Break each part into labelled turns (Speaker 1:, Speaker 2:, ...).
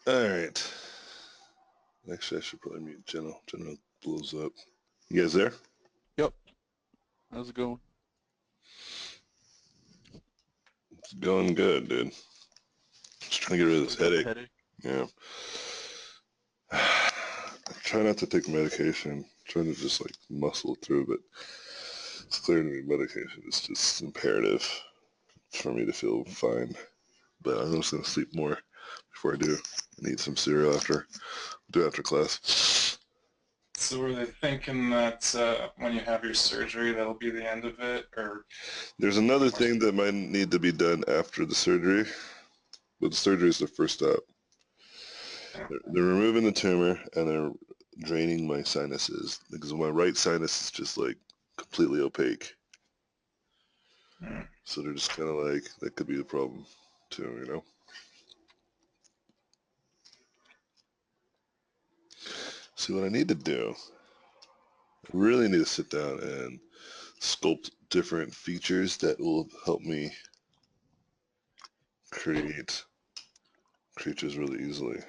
Speaker 1: Alright. Actually, I should probably mute General. General blows up. You guys there?
Speaker 2: Yep. How's it going?
Speaker 1: It's going good, dude. Just trying to get rid of this
Speaker 2: Still got the
Speaker 1: headache.
Speaker 2: headache?
Speaker 1: Yeah. I try not to take medication. I'm trying to just like muscle through, but it's clear to me medication is just imperative for me to feel fine. But I'm just gonna sleep more before I do and eat some cereal after class.
Speaker 3: So were they thinking that when you have your surgery, that'll be the end of it, or?
Speaker 1: There's another thing that might need to be done after the surgery, but the surgery is the first step. They're removing the tumor and they're draining my sinuses because my right sinus is just like completely opaque. So they're just kind of like, that could be the problem too, you know? See, what I need to do, I really need to sit down and sculpt different features that will help me create creatures really easily.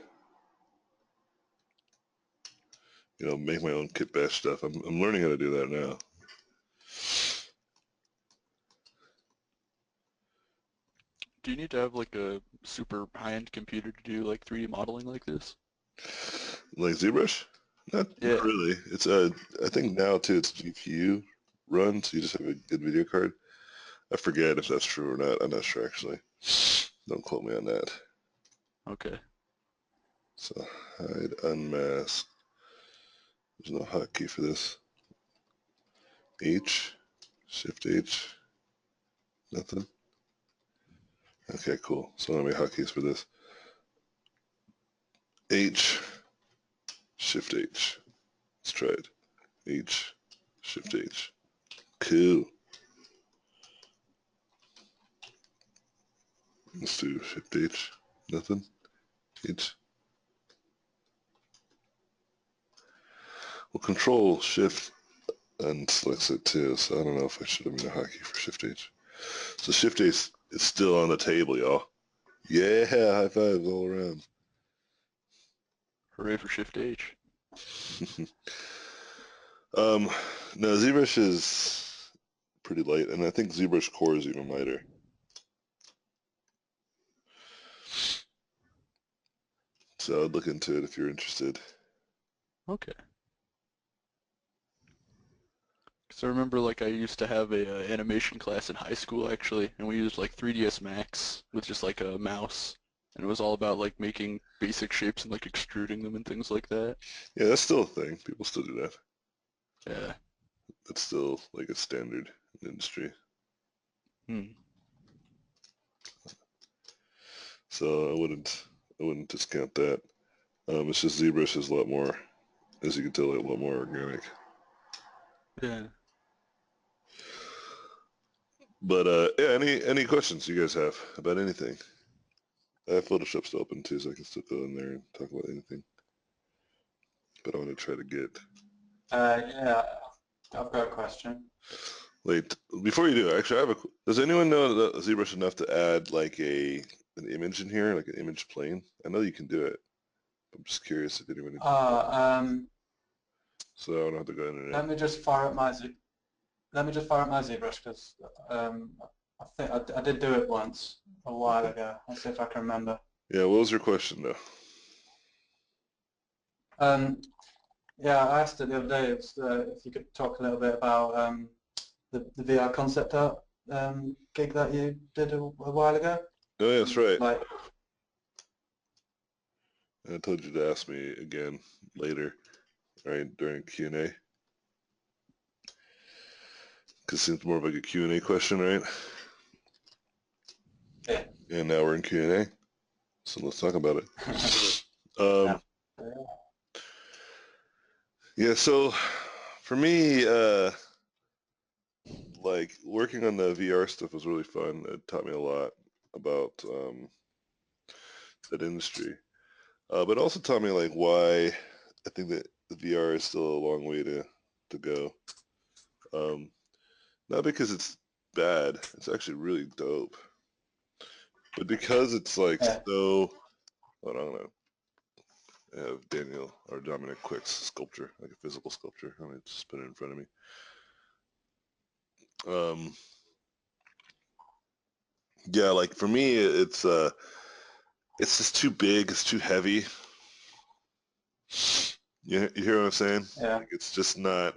Speaker 1: You know, make my own kit bash stuff. I'm learning how to do that now.
Speaker 2: Do you need to have like a super high-end computer to do like 3D modeling like this?
Speaker 1: Like ZBrush? Not
Speaker 2: Yeah.
Speaker 1: really. It's I think now too it's GPU run, so you just have a good video card. I forget if that's true or not. I'm not sure actually. Don't quote me on that.
Speaker 2: Okay.
Speaker 1: So hide, unmask. There's no hotkey for this. H, Shift H, nothing. Okay, cool. So how many hotkeys for this? H, Shift H. Let's try it. H, Shift H. Cool. Let's do Shift H. Nothing. H. Well, Control Shift and selects it too, so I don't know if I should have made a hotkey for Shift H. So Shift H is still on the table, y'all. Yeah, high fives all around.
Speaker 2: Hooray for Shift H.
Speaker 1: No, ZBrush is pretty light, and I think ZBrush Core is even lighter. So I'd look into it if you're interested.
Speaker 2: Okay. Because I remember like I used to have a animation class in high school actually, and we used like 3ds Max with just like a mouse, and it was all about like making basic shapes and like extruding them and things like that.
Speaker 1: Yeah, that's still a thing. People still do that.
Speaker 2: Yeah.
Speaker 1: That's still like a standard in the industry.
Speaker 2: Hmm.
Speaker 1: So I wouldn't discount that. It's just ZBrush is a lot more, as you can tell, a lot more organic.
Speaker 2: Yeah.
Speaker 1: But yeah, any questions you guys have about anything? I have Photoshop still open too, so I can still go in there and talk about anything. But I want to try to get.
Speaker 3: Yeah, I've got a question.
Speaker 1: Wait, before you do, actually, I have a. Does anyone know that ZBrush enough to add like an image in here, like an image plane? I know you can do it. I'm just curious if anyone. So I don't have to go in there.
Speaker 3: Let me just fire up my ZBrush because I think I did do it once a while ago. Let's see if I can remember.
Speaker 1: Yeah, what was your question though?
Speaker 3: Yeah, I asked it the other day if you could talk a little bit about the VR concept art gig that you did a while ago.
Speaker 1: Oh, yeah, that's right.
Speaker 3: Like,
Speaker 1: I told you to ask me again later, right, during Q&A. Because it seems more of like a Q&A question, right?
Speaker 3: yeah.
Speaker 1: And now we're in Q&A, so let's talk about it.
Speaker 3: Yeah.
Speaker 1: Yeah, so for me, like working on the VR stuff was really fun. It taught me a lot about that industry, but also taught me like why I think that the VR is still a long way to go. Um, Not because it's bad, it's actually really dope, but because it's like
Speaker 3: Yeah.
Speaker 1: so. Hold on, I have Daniel or Dominic Quick's sculpture, like a physical sculpture. Let me just put it in front of me. Yeah, like for me, it's just too big. It's too heavy. You hear what I'm saying?
Speaker 3: Yeah.
Speaker 1: Like it's just not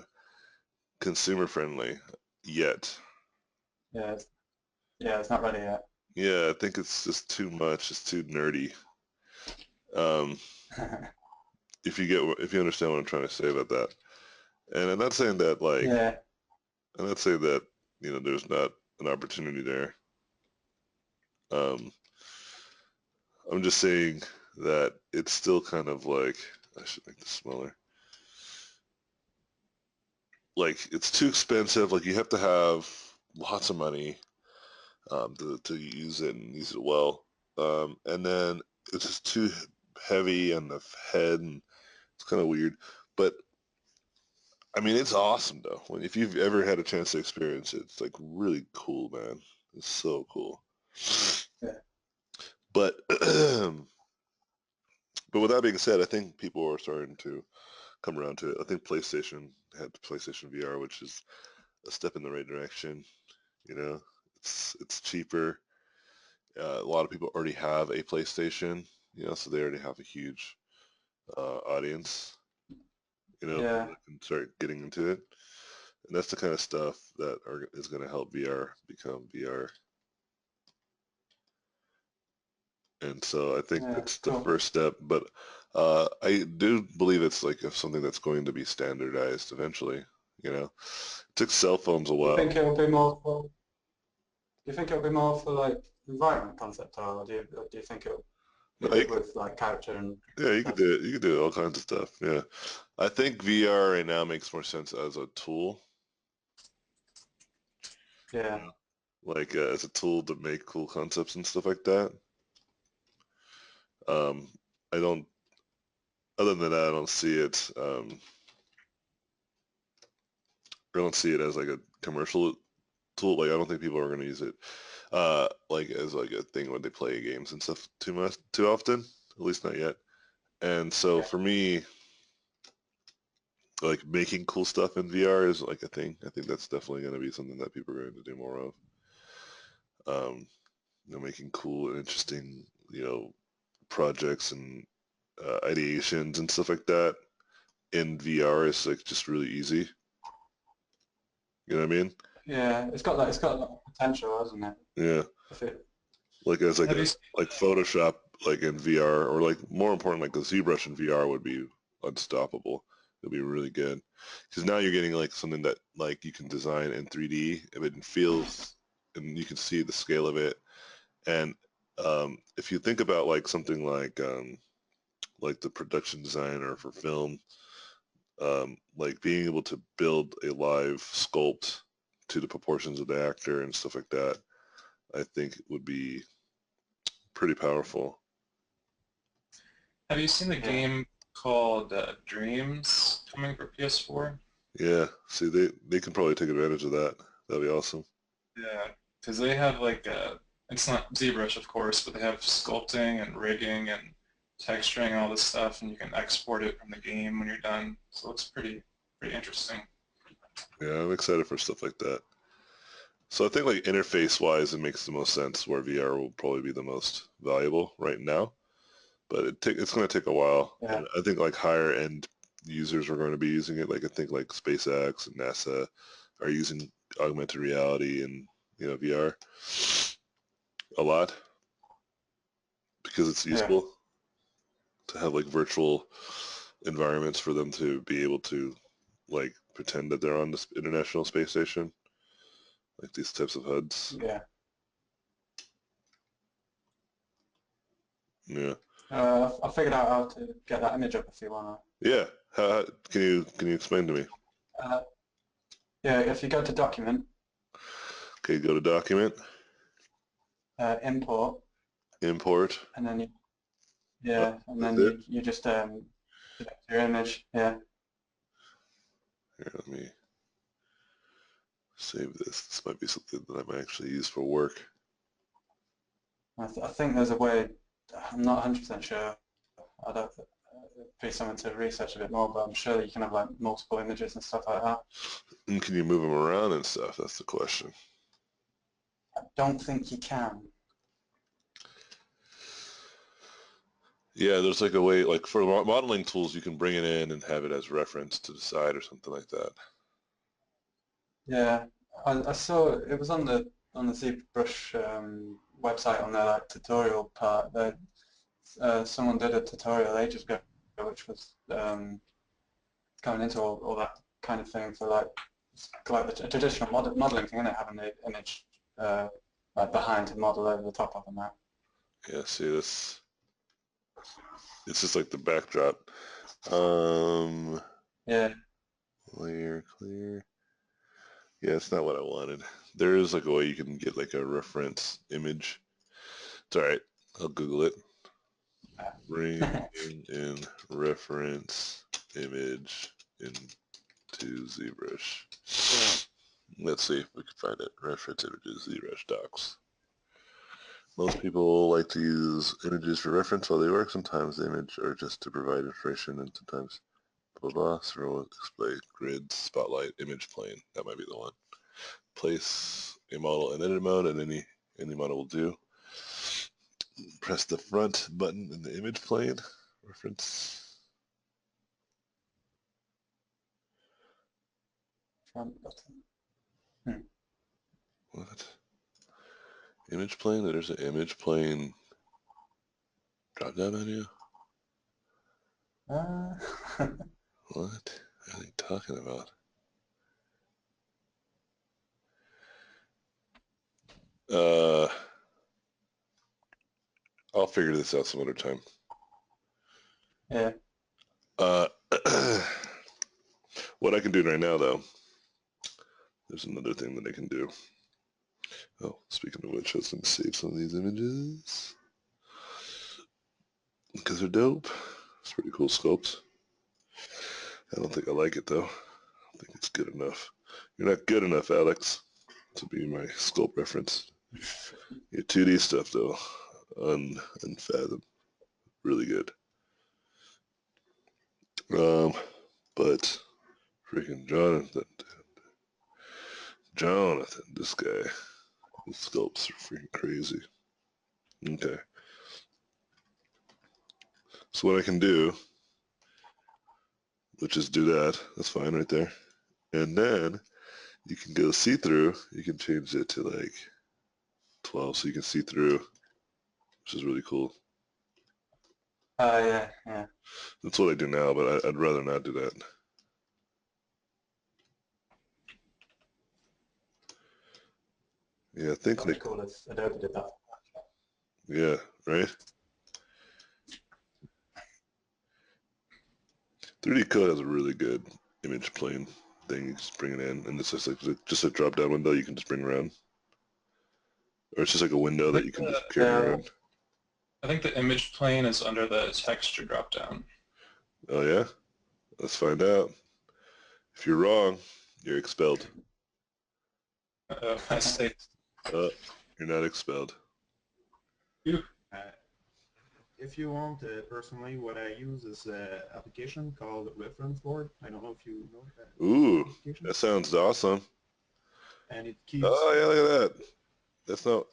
Speaker 1: consumer friendly yet.
Speaker 3: Yeah. It's not ready yet.
Speaker 1: Yeah, I think it's just too much. It's too nerdy. Um, if you understand what I'm trying to say about that. And I'm not saying that like
Speaker 3: Yeah.
Speaker 1: I'm not saying that there's not an opportunity there. Um, I'm just saying that it's still kind of like I should make this smaller. Like it's too expensive. Like you have to have lots of money to use it and use it well. And then it's just too heavy on the head and it's kind of weird. But I mean, it's awesome though. If you've ever had a chance to experience it, it's like really cool, man. It's so cool.
Speaker 3: Yeah.
Speaker 1: But but with that being said, I think people are starting to come around to it. I think PlayStation had PlayStation VR, which is a step in the right direction. You know, it's cheaper. A lot of people already have a PlayStation, so they already have a huge audience. People
Speaker 3: Yeah.
Speaker 1: that can start getting into it, and that's the kind of stuff that is going to help VR become VR. And so I think
Speaker 3: Yeah.
Speaker 1: that's the
Speaker 3: Cool.
Speaker 1: first step. But I do believe it's like something that's going to be standardized eventually. It took cell phones a
Speaker 3: Do you
Speaker 1: while.
Speaker 3: think it'll be more for? Do you think it'll be more for like environment concept, or do you think it'll be
Speaker 1: No, you
Speaker 3: good
Speaker 1: could,
Speaker 3: with like character and
Speaker 1: yeah, you could
Speaker 3: stuff?
Speaker 1: do it. You could do all kinds of stuff. Yeah, I think VR right now makes more sense as a tool.
Speaker 3: Yeah.
Speaker 1: Like as a tool to make cool concepts and stuff like that. Um, I don't. Other than that, I don't see it. I don't see it as like a commercial tool. Like I don't think people are going to use it like as like a thing when they play games and stuff too often. At least not yet. And so
Speaker 3: Yeah.
Speaker 1: for me, like making cool stuff in VR is like a thing. I think that's definitely going to be something that people are going to do more of. Um, making cool and interesting, projects and ideations and stuff like that in VR is like just really easy. You know what I mean?
Speaker 3: Yeah. It's got a lot of potential, hasn't it?
Speaker 1: Yeah.
Speaker 3: If it.
Speaker 1: Like as like
Speaker 2: Have
Speaker 1: a
Speaker 2: you?
Speaker 1: like Photoshop like in VR or like more important like the ZBrush in VR would be unstoppable. It'd be really good because now you're getting like something that like you can design in 3D if it feels and you can see the scale of it. And if you think about like something like the production designer for film, like being able to build a live sculpt to the proportions of the actor and stuff like that, I think would be pretty powerful.
Speaker 2: Have you seen the
Speaker 3: Yeah.
Speaker 2: game called Dreams coming for PS4?
Speaker 1: Yeah, see, they can probably take advantage of that. That'd be awesome.
Speaker 2: Yeah, because they have like it's not ZBrush of course, but they have sculpting and rigging and texturing and all this stuff, and you can export it from the game when you're done. So it's pretty interesting.
Speaker 1: Yeah, I'm excited for stuff like that. So I think like interface-wise, it makes the most sense where VR will probably be the most valuable right now. But it's going to take a while,
Speaker 3: Yeah.
Speaker 1: and I think like higher end users are going to be using it. Like I think like SpaceX and NASA are using augmented reality and VR a lot because it's
Speaker 3: Yeah.
Speaker 1: useful to have like virtual environments for them to be able to like pretend that they're on the International Space Station, like these types of HUDs.
Speaker 3: Yeah.
Speaker 1: Yeah.
Speaker 3: I figured out how to get that image up if you wanna.
Speaker 1: Yeah. Can you explain to me?
Speaker 3: Uh, yeah. If you go to Document,
Speaker 1: Okay, go to Document,
Speaker 3: Import,
Speaker 1: Import.
Speaker 3: and then
Speaker 1: Oh,
Speaker 3: and
Speaker 1: that's
Speaker 3: then
Speaker 1: it.
Speaker 3: you just select your image. Yeah.
Speaker 1: Here, let me save this. This might be something that I might actually use for work.
Speaker 3: I think there's a way. I'm not 100% sure. I don't. be something to research a bit more, but I'm sure you can have like multiple images and stuff like that.
Speaker 1: And can you move them around and stuff? That's the question.
Speaker 3: I don't think you can.
Speaker 1: Yeah, there's like a way, like for modeling tools, you can bring it in and have it as reference to the side or something like that.
Speaker 3: Yeah, I saw it was on the ZBrush website on their like tutorial part. That someone did a tutorial ages ago, which was going into all that kind of thing for like the traditional modeling thing, isn't it? Having the image like behind the model over the top of the map.
Speaker 1: Yeah, see this. It's just like the backdrop.
Speaker 3: Yeah.
Speaker 1: Layer clear. Yeah, it's not what I wanted. There is like a way you can get like a reference image. It's all right. I'll Google it. Bring in reference image into ZBrush. Let's see if we can find it. Reference images, ZBrush docs. Most people like to use images for reference while they work. Sometimes the image are just to provide information, and sometimes blah blah. So display, grid, spotlight, image plane. That might be the one. Place a model in edit mode, and any model will do. Press the front button in the image plane. Reference.
Speaker 3: Front button.
Speaker 1: What? Image plane? There's an image plane drop down menu? What are they talking about? I'll figure this out some other time.
Speaker 3: Yeah.
Speaker 1: What I can do right now, though, there's another thing that I can do. Oh, speaking of which, I was going to save some of these images because they're dope. It's pretty cool sculpt. I don't think I like it, though. I don't think it's good enough. You're not good enough, Alex, to be my sculpt reference. Your 2D stuff, though, unfathom. Really good. But freaking Jonathan, this guy, his sculpts are freaking crazy. Okay. So what I can do, which is do that, that's fine right there. And then you can go see-through, you can change it to like 12 so you can see through, which is really cool.
Speaker 3: Yeah.
Speaker 1: That's what I do now, but I'd rather not do that. Yeah, I think
Speaker 3: That'd be cool if Adobe did that.
Speaker 1: Yeah, right? 3D Code has a really good image plane thing. You just bring it in, and it's just like just a drop-down window you can just bring around. Or it's just like a window that you can just carry around.
Speaker 4: I think the image plane is under the texture dropdown.
Speaker 1: Oh yeah? Let's find out. If you're wrong, you're expelled.
Speaker 4: I say
Speaker 1: You're not expelled.
Speaker 5: If you want, personally, what I use is an application called Reference Board. I don't know if you know that.
Speaker 1: Ooh, that sounds awesome.
Speaker 5: And it keeps...
Speaker 1: Oh yeah, look at that. That's not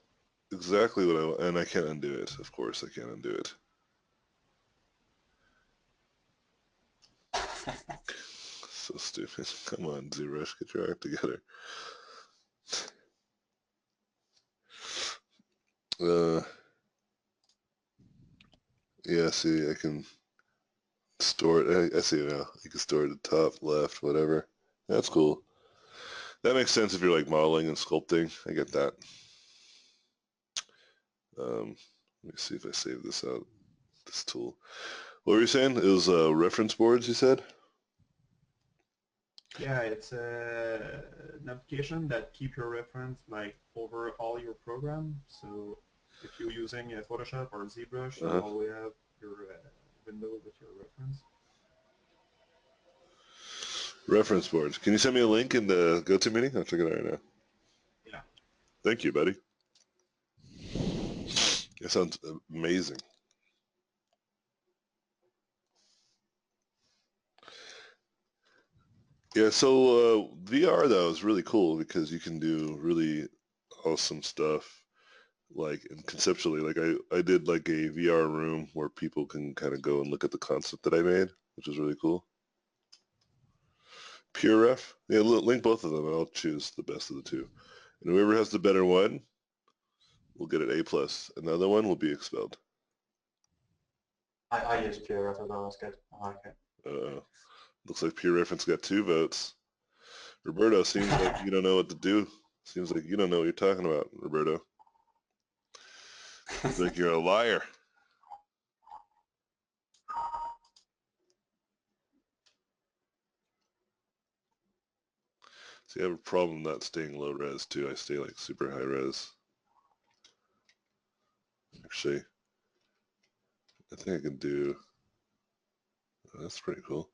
Speaker 1: exactly what I want, and I can't undo it. Of course, I can't undo it. So stupid. Come on, ZBrush, get your act together. Yeah, see, I can store it. I see it now. You can store it at the top, left, whatever. That's cool. That makes sense if you're like modeling and sculpting. I get that. Let me see if I save this out, this tool. What were you saying? It was reference boards, you said?
Speaker 5: Yeah, it's an application that keep your reference like over all your program. So if you're using Photoshop or ZBrush, you always have your window with your reference.
Speaker 1: Reference boards. Can you send me a link in the GoToMeeting? I'll check it out right now.
Speaker 5: Yeah.
Speaker 1: Thank you, buddy. It sounds amazing. Yeah, so VR though is really cool because you can do really awesome stuff. Like and conceptually, like I did like a VR room where people can kind of go and look at the concept that I made, which is really cool. Pure ref, yeah, link both of them, and I'll choose the best of the two. And whoever has the better one will get an A plus. Another one will be expelled.
Speaker 3: I use pure as well. That's good. I like it.
Speaker 1: Looks like Pure Reference got 2 votes. Roberto, seems like you don't know what to do. Seems like you don't know what you're talking about, Roberto. Seems like you're a liar. See, I have a problem not staying low res too. I stay like super high res. Actually, I think I can do. Oh, that's pretty cool.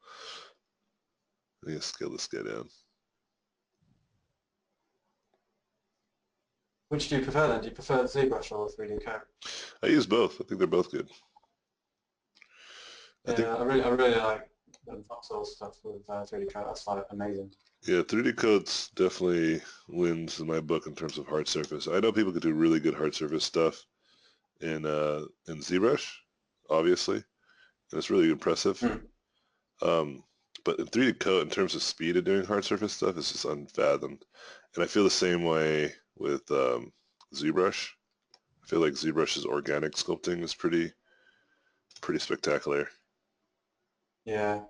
Speaker 1: I need to scale this guy down.
Speaker 3: Which do you prefer then? Do you prefer ZBrush or 3D Coat?
Speaker 1: I use both. I think they're both good.
Speaker 3: Yeah, I really like the voxel stuff with 3D Coat. That's like amazing.
Speaker 1: Yeah, 3D Coats definitely wins in my book in terms of hard surface. I know people can do really good hard surface stuff in ZBrush, obviously, and it's really impressive. But in 3D Coat, in terms of speed of doing hard surface stuff, it's just unfathomed. And I feel the same way with ZBrush. I feel like ZBrush's organic sculpting is pretty spectacular.
Speaker 3: Yeah.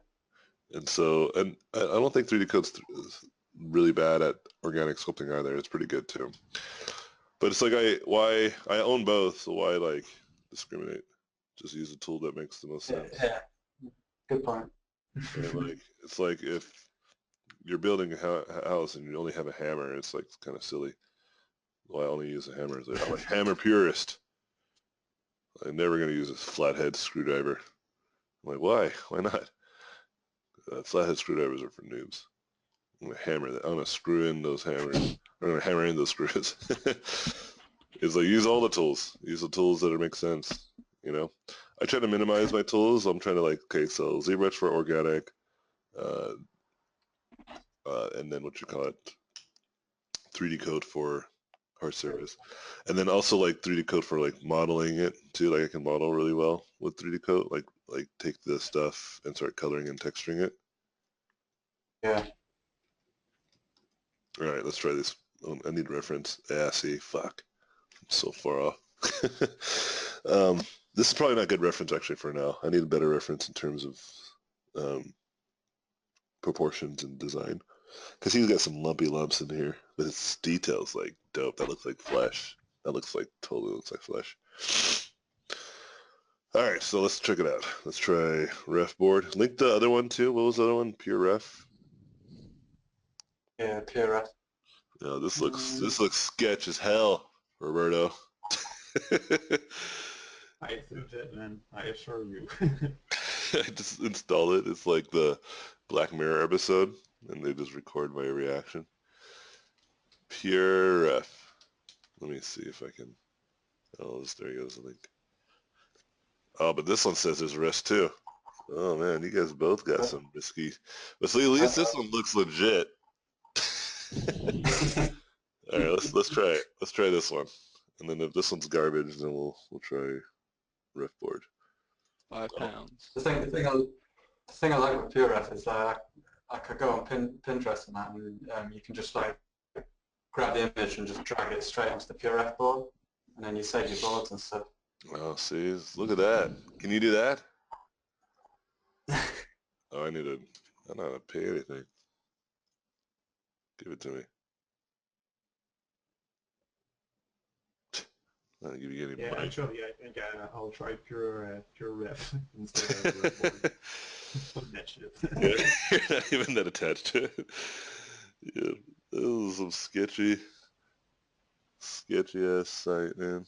Speaker 1: And so, and I don't think 3D Coat's really bad at organic sculpting either. It's pretty good too. But it's like I own both, so why like discriminate? Just use a tool that makes the most sense.
Speaker 3: Yeah. Good point.
Speaker 1: And like it's like if you're building a house and you only have a hammer, it's like kind of silly. Why only use a hammer? It's like, I'm a hammer purist. I'm never going to use a flathead screwdriver. I'm like, why? Why not? Flathead screwdrivers are for noobs. I'm gonna hammer that. I'm gonna screw in those hammers. I'm gonna hammer in those screws. It's like use all the tools. Use the tools that make sense. You know, I try to minimize my tools. I'm trying to like, okay, so ZBrush for organic, uh, and then what you call it, 3D Code for hard surface, and then also like 3D Code for like modeling it too. Like I can model really well with 3D Code. Like take the stuff and start coloring and texturing it.
Speaker 3: Yeah.
Speaker 1: All right, let's try this. I need reference. Yeah, see, fuck. I'm so far off. This is probably not good reference actually for now. I need a better reference in terms of proportions and design. Because he's got some lumpy lumps in here, but his details like dope. That looks like flesh. That looks like, totally looks like flesh. All right, so let's check it out. Let's try ref board. Link the other one too. What was the other one? Pure ref.
Speaker 3: Yeah, pure ref.
Speaker 1: No, this looks sketch as hell, Roberto.
Speaker 5: I think it, man. I assure you.
Speaker 1: I just installed it. It's like the Black Mirror episode, and they just record my reaction. Pure ref. Let me see if I can. Oh, there goes the link. Oh, but this one says there's rest too. Oh man, you guys both got some risky. But see, at least this one looks legit. All right, let's try it. Let's try this one, and then if this one's garbage, then we'll try ref board.
Speaker 2: 5 pounds.
Speaker 3: The thing I like with pure ref is that I could go on Pinterest and that, and you can just like grab the image and just drag it straight onto the pure ref board, and then you save your boards and stuff.
Speaker 1: Oh, see, look at that. Can you do that? Oh, I don't know how to pay anything. Give it to me. I don't give you any
Speaker 5: Yeah,
Speaker 1: money.
Speaker 5: actually, I think I'll try pure ref instead of ref board. Fuck that shit.
Speaker 1: Yeah, you're not even that attached to it. Yeah, this is some sketchy ass site, man.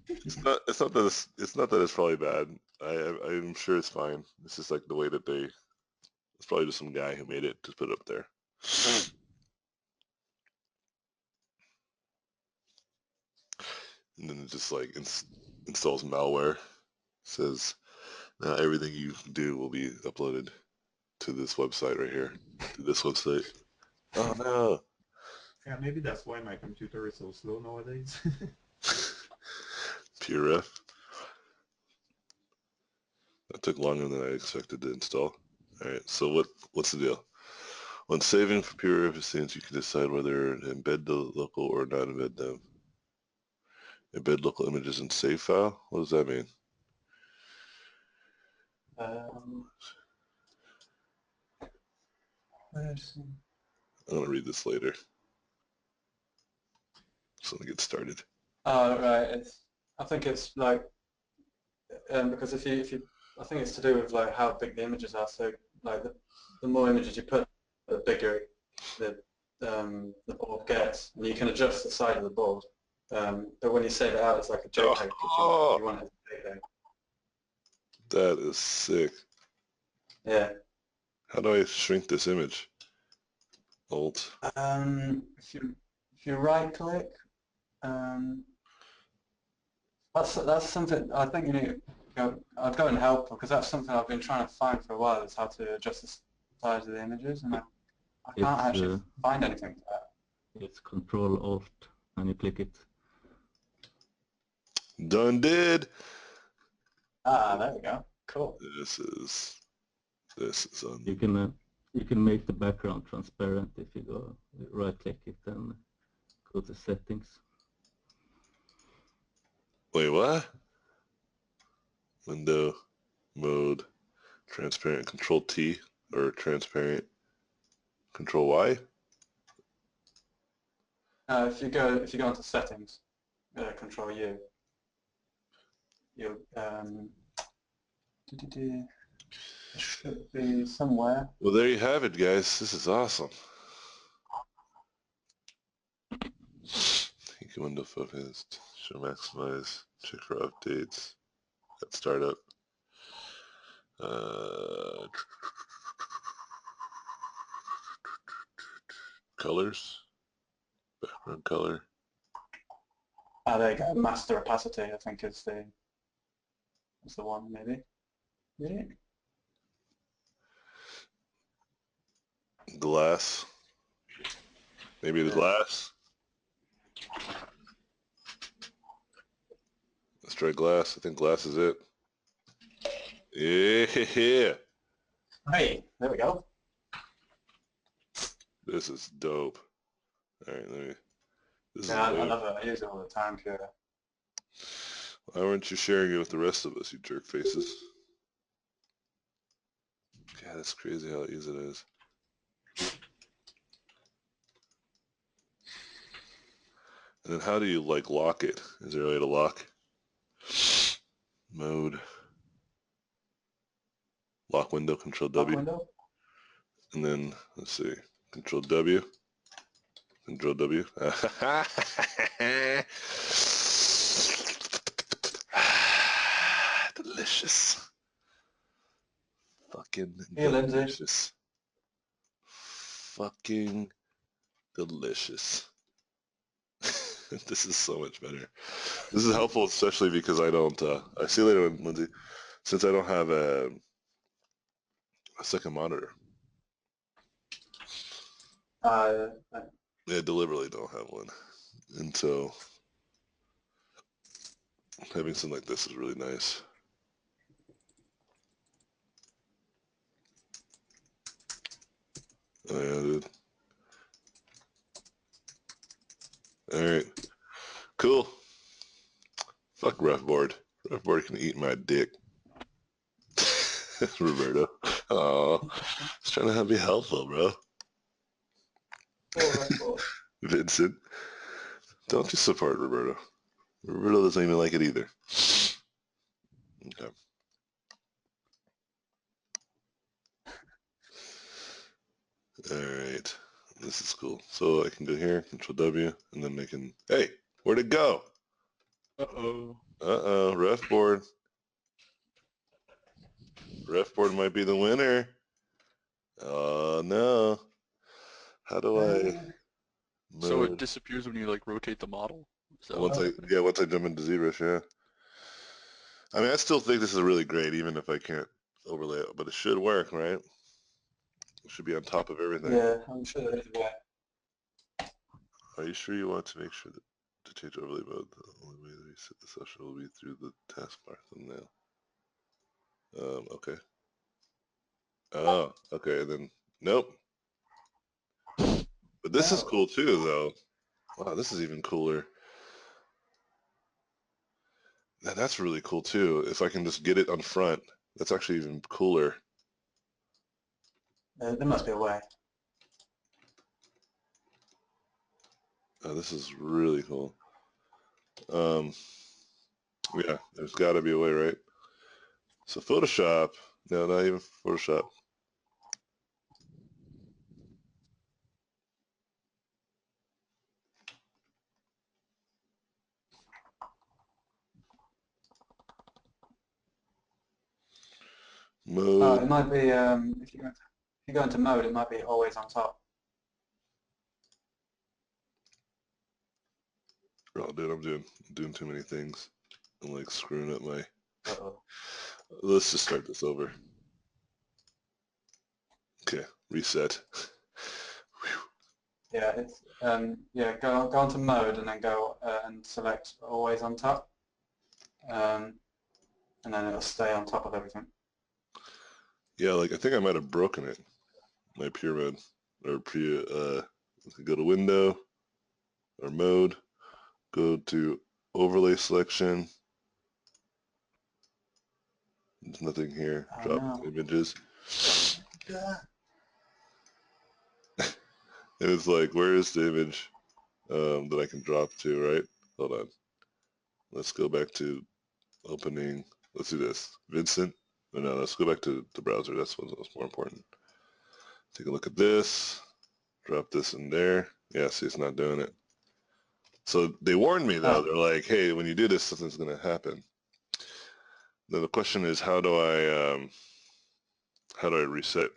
Speaker 1: It's not that it's probably bad. I'm sure it's fine. It's just like the way that it's probably just some guy who made it to put it up there. And then it just like installs malware. Says now everything you do will be uploaded. to this website right here. To this website. Oh no.
Speaker 5: Yeah, maybe that's why my computer is so slow nowadays.
Speaker 1: PureRef. That took longer than I expected to install. Alright, so what's the deal? When saving for PureRef scenes, you can decide whether to embed the local or not embed them. Embed local images in save file? What does that mean? I'm going to read this later. So let me get started.
Speaker 3: Oh, right. I think it's like, because if you, I think it's to do with like how big the images are. So like the more images you put, the bigger the board gets, and you can adjust the side of the board. But when you save it out, it's like a JPEG. If you want it as a JPEG.
Speaker 1: That is sick.
Speaker 3: Yeah.
Speaker 1: How do I shrink this image? Alt.
Speaker 3: If you right click, that's something I think you need to go. I'd go and help because that's something I've been trying to find for a while. Is how to adjust the size of the images, and I can't actually find anything for that.
Speaker 6: It's Control Alt and you click it.
Speaker 1: Done did.
Speaker 3: Ah, there we go. Cool.
Speaker 1: This is on.
Speaker 6: You can make the background transparent if you go right click it and go to settings.
Speaker 1: Wait, what? Window, mode, transparent, Control T, or transparent, Control Y?
Speaker 3: If you go into settings, Control U, you it should be somewhere.
Speaker 1: Well, there you have it, guys. This is awesome. You can window focused, show maximize, check for updates, at startup. Colors, background color.
Speaker 3: Ah, there you go. Master opacity, I think is the one, maybe. Yeah.
Speaker 1: Glass. Maybe the glass. Let's try glass. I think glass is it. Yeah.
Speaker 3: Hey, there we go.
Speaker 1: This is dope. All right, let me. This
Speaker 3: Yeah,
Speaker 1: is
Speaker 3: I love it. I use it all the time, Pure.
Speaker 1: Why weren't you sharing it with the rest of us, you jerk faces? God, that's crazy how easy it is. And then how do you, like, lock it? Is there a way to lock? Mode. Lock window, Control W.
Speaker 3: Lock window?
Speaker 1: And then, let's see, Control W. Control W. Delicious. Fucking delicious. Fucking delicious. This is so much better. This is helpful, especially because I don't, I see you later, Lindsay, since I don't have a second monitor. I deliberately don't have one. And so having something like this is really nice. Oh yeah, dude. Alright. Cool. Fuck Roughboard. Roughboard can eat my dick. Roberto. Oh, just trying to be helpful, bro. Vincent. Don't you support Roberto. Roberto doesn't even like it either. Okay. Alright. This is cool. So I can go here, Control W, and then I can... Hey! Where'd it go?
Speaker 2: Uh-oh.
Speaker 1: Uh-oh. Roughboard. Roughboard might be the winner. Oh, no. How do I...
Speaker 2: So it disappears when you like rotate the model?
Speaker 1: Once I jump into ZBrush, yeah. I mean, I still think this is really great, even if I can't overlay it, but it should work, right? It should be on top of everything.
Speaker 3: Yeah, I'm sure there is a way.
Speaker 1: Are you sure you want to make sure that to change overlay mode, the only way to reset the session will be through the taskbar thumbnail? Okay. Oh, okay, then, nope. But this is
Speaker 3: No.
Speaker 1: cool too, though. Wow, this is even cooler. Now, that's really cool too. If I can just get it on front, that's actually even cooler.
Speaker 3: There must be a way.
Speaker 1: Oh, this is really cool. Yeah, there's got to be a way, right? So Photoshop, no, not even Photoshop.
Speaker 3: Oh,
Speaker 1: Mode.
Speaker 3: it might be if you go into mode, it might be always on top.
Speaker 1: Oh, dude, I'm doing too many things. I'm like screwing up my.
Speaker 3: Uh-oh.
Speaker 1: Let's just start this over. Okay, reset.
Speaker 3: Yeah, it's yeah. Go onto mode and then go and select always on top, and then it'll stay on top of everything.
Speaker 1: Yeah, like I think I might have broken it. My pyramid or go to window or mode, go to overlay selection. There's nothing here.
Speaker 3: Oh,
Speaker 1: Drop
Speaker 3: no.
Speaker 1: images.
Speaker 3: Yeah.
Speaker 1: And it's like, where is the image that I can drop to, right? Hold on. Let's go back to opening. Let's do this. Vincent. No, let's go back to the browser. That's what's more important. Take a look at this. Drop this in there. Yeah, see, it's not doing it. So they warned me, though.
Speaker 3: Oh.
Speaker 1: They're like, hey, when you do this, something's going to happen. Then the question is, how do I reset?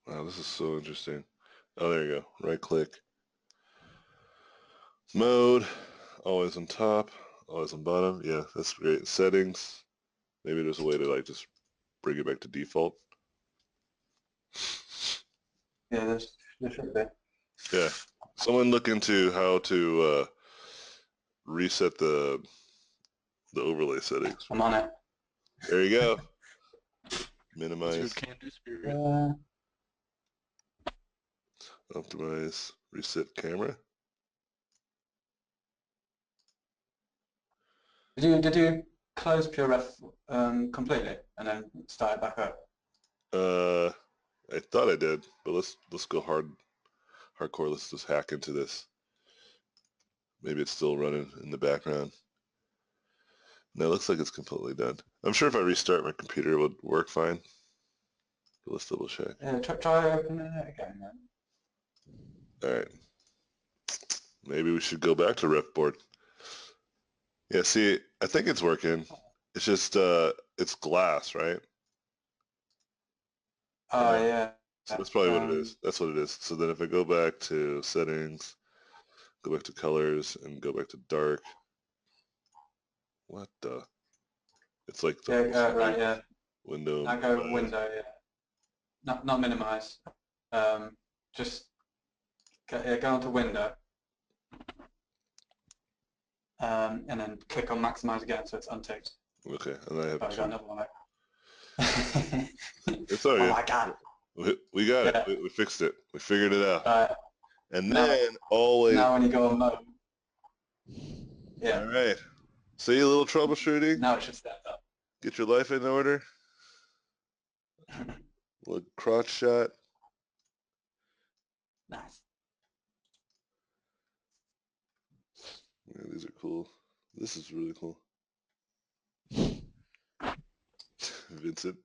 Speaker 1: Wow, this is so interesting. Oh, there you go. Right click. Mode. Always on top. Always on bottom. Yeah, that's great. Settings. Maybe there's a way to like just bring it back to default.
Speaker 3: Yeah, there should be.
Speaker 1: Yeah. Someone look into how to reset the overlay settings.
Speaker 3: I'm on it.
Speaker 1: There you go.
Speaker 2: That's
Speaker 1: Minimize,
Speaker 2: good can-do spirit.
Speaker 1: optimize, reset camera.
Speaker 3: Did you close PureRef completely and then start it back up?
Speaker 1: I thought I did, but let's go hardcore. Let's just hack into this. Maybe it's still running in the background. No, it looks like it's completely done. I'm sure if I restart my computer, it would work fine. But let's double check.
Speaker 3: Yeah, try opening it again then.
Speaker 1: All right. Maybe we should go back to Repboard. Yeah, see, I think it's working. It's just, it's glass, right?
Speaker 3: Oh, yeah.
Speaker 1: So that's probably what it is. That's what it is. So then if I go back to settings, go back to colors, and go back to dark. What the? It's like the
Speaker 3: Yeah, right, yeah.
Speaker 1: window.
Speaker 3: I go window, yeah. Not minimize. Just go onto window. And then click on maximize again so it's unticked.
Speaker 1: Okay, and I have
Speaker 3: But I got another one.
Speaker 1: It's all right.
Speaker 3: Oh my god.
Speaker 1: We got
Speaker 3: Yeah.
Speaker 1: it. We fixed it. We figured it out.
Speaker 3: Right.
Speaker 1: And
Speaker 3: Now-
Speaker 1: then always.
Speaker 3: Now when you go on mode. Yeah.
Speaker 1: All right. See a little troubleshooting.
Speaker 3: Now it should stand up.
Speaker 1: Get your life in order. Little crotch shot.
Speaker 3: Nice.
Speaker 1: Yeah, these are cool. This is really cool. Vincent.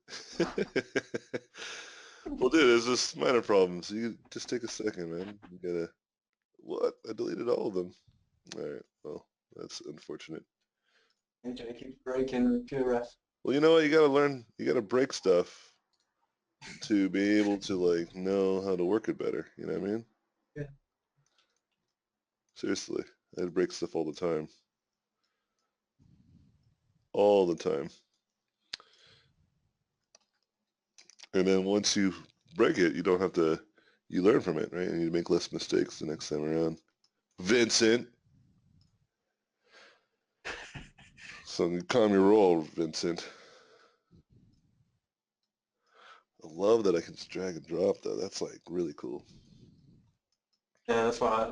Speaker 1: Well, dude, it's just minor problems. You just take a second, man. You gotta. What? I deleted all of them. All right. Well, that's unfortunate.
Speaker 3: AJ keeps breaking PureRef.
Speaker 1: Well, you know what? You gotta learn. You gotta break stuff to be able to like know how to work it better. You know what I mean?
Speaker 3: Yeah.
Speaker 1: Seriously, I break stuff all the time. All the time. And then once you break it, you don't have to, you learn from it, right? And you make less mistakes the next time around. Vincent! So you calm your roll, Vincent. I love that I can just drag and drop though. That's like really cool.
Speaker 3: Yeah, that's what I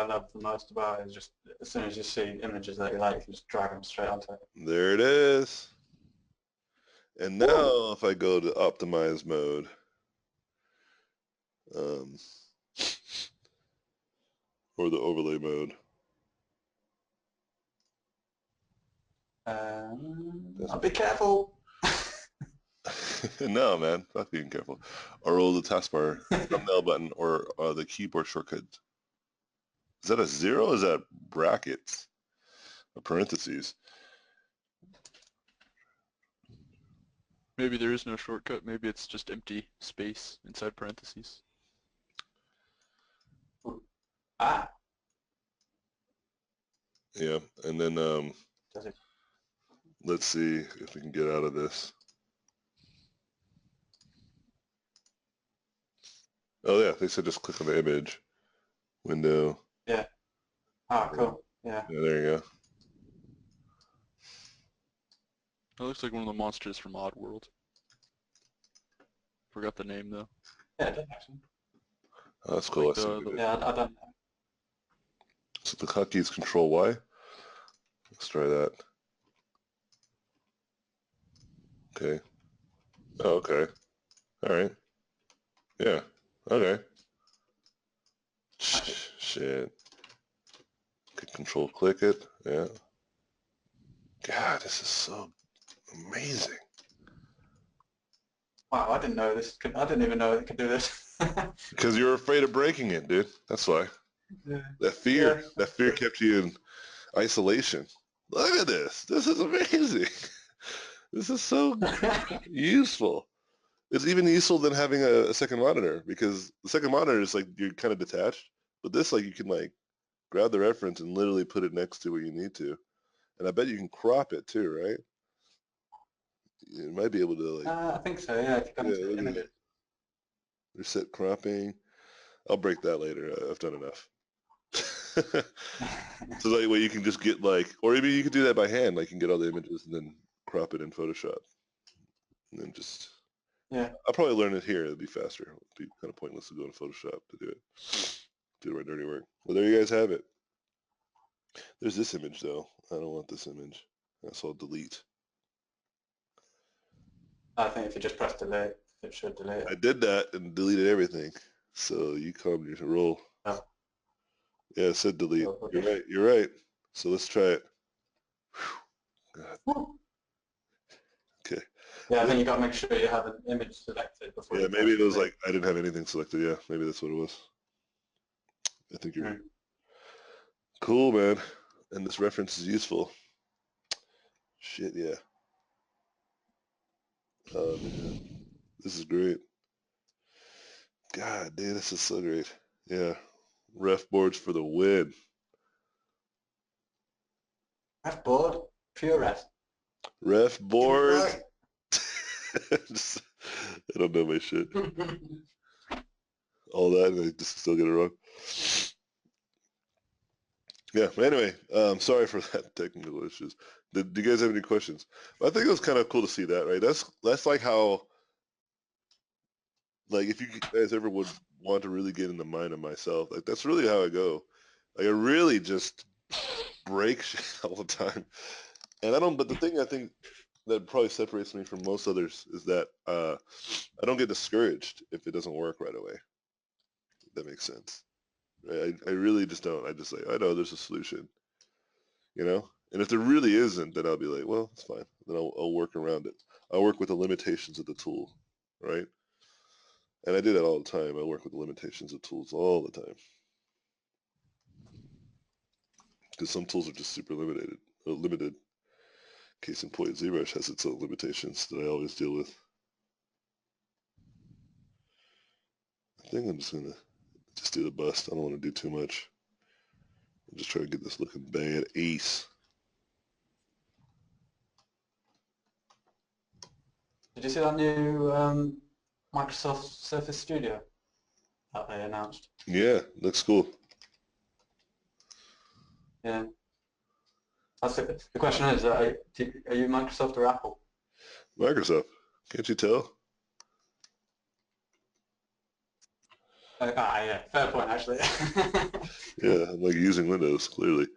Speaker 3: love the most about it, is just as soon as you see images that you like, you can just drag them straight onto it.
Speaker 1: There it is. And now if I go to optimize mode, or the overlay mode.
Speaker 3: I'll be careful.
Speaker 1: No, man, fuck being careful. Or roll the taskbar, thumbnail button, or the keyboard shortcut. Is that a 0 or is that brackets? Or parentheses?
Speaker 2: Maybe there is no shortcut. Maybe it's just empty space inside parentheses.
Speaker 3: Ah.
Speaker 1: Yeah, and then
Speaker 3: Does it?
Speaker 1: let's see if we can get out of this. Oh yeah, they said just click on the image window.
Speaker 3: Yeah. Ah, cool. Yeah.
Speaker 1: Yeah, there you go.
Speaker 2: That looks like one of the monsters from Oddworld. Forgot the name though.
Speaker 3: Yeah, it does actually.
Speaker 1: Oh, that's cool.
Speaker 2: Like
Speaker 1: I see
Speaker 2: the-
Speaker 1: what it is.
Speaker 3: Yeah, I don't know.
Speaker 1: So the hotkey is Control Y. Let's try that. Okay. Oh, okay. All right. Yeah. Okay. Shit. Okay, control click it. Yeah. God, this is so amazing.
Speaker 3: Wow, I didn't know this. I didn't even know it could do this.
Speaker 1: Because you're afraid of breaking it, dude. That's why.
Speaker 3: Yeah.
Speaker 1: That fear.
Speaker 3: Yeah.
Speaker 1: That fear kept you in isolation. Look at this. This is amazing. This is so useful. It's even useful than having a second monitor, because the second monitor is like you're kind of detached, but this, like, you can like grab the reference and literally put it next to where you need to. And I bet you can crop it too, right? You might be able to like,
Speaker 3: I think so, yeah. If you come
Speaker 1: yeah,
Speaker 3: to
Speaker 1: look at
Speaker 3: images.
Speaker 1: it. Reset cropping. I'll break that later. I've done enough. So that way you can just get like, or maybe you could do that by hand. Like you can get all the images and then crop it in Photoshop. And then just,
Speaker 3: Yeah.
Speaker 1: I'll probably learn it here. It'd be faster. It'd be kind of pointless to go in Photoshop to do it. Do my dirty work. Well, there you guys have it. There's this image though. I don't want this image. So I'll delete.
Speaker 3: I think if you just press delete, it should delete
Speaker 1: I
Speaker 3: it.
Speaker 1: did that and deleted everything. So you calm your roll.
Speaker 3: Oh.
Speaker 1: Yeah, it said delete.
Speaker 3: Oh, okay.
Speaker 1: You're right. You're right. So let's try it. Whew. God. Okay.
Speaker 3: Yeah, I think you got to make sure you have an image selected before
Speaker 1: Yeah,
Speaker 3: you
Speaker 1: maybe
Speaker 3: press
Speaker 1: it was
Speaker 3: delete.
Speaker 1: like I didn't have anything selected. Yeah, maybe that's what it was. I think you're right. Cool, man. And this reference is useful. Shit, yeah. Man. This is great. God, dude, this is so great. Yeah. Ref boards for the win.
Speaker 3: Ref board, pure rest.
Speaker 1: Ref boards. Just, I don't know my shit. All that, and I just still get it wrong. Yeah, anyway, sorry for that technical issues. Do you guys have any questions? I think it was kind of cool to see that, right? That's like how, like, if you guys ever would want to really get in the mind of myself, like that's really how I go. Like I really just break shit all the time. And but the thing I think that probably separates me from most others is that I don't get discouraged if it doesn't work right away. If that makes sense. Right? I really just don't. I just like, I know there's a solution, you know? And if there really isn't, then I'll be like, well, it's fine. Then I'll work around it. I'll work with the limitations of the tool, right? And I do that all the time. I work with the limitations of tools all the time. Because some tools are just super limited. Case in point, ZBrush has its own limitations that I always deal with. I think I'm just going to just do the bust. I don't want to do too much. I'm just trying to get this looking bad ace.
Speaker 3: Did you see that new Microsoft Surface Studio that they announced?
Speaker 1: Yeah, looks cool.
Speaker 3: Yeah. That's the question is, are you Microsoft or Apple?
Speaker 1: Microsoft, can't you tell?
Speaker 3: Yeah, fair point actually.
Speaker 1: Yeah, I'm like using Windows, clearly.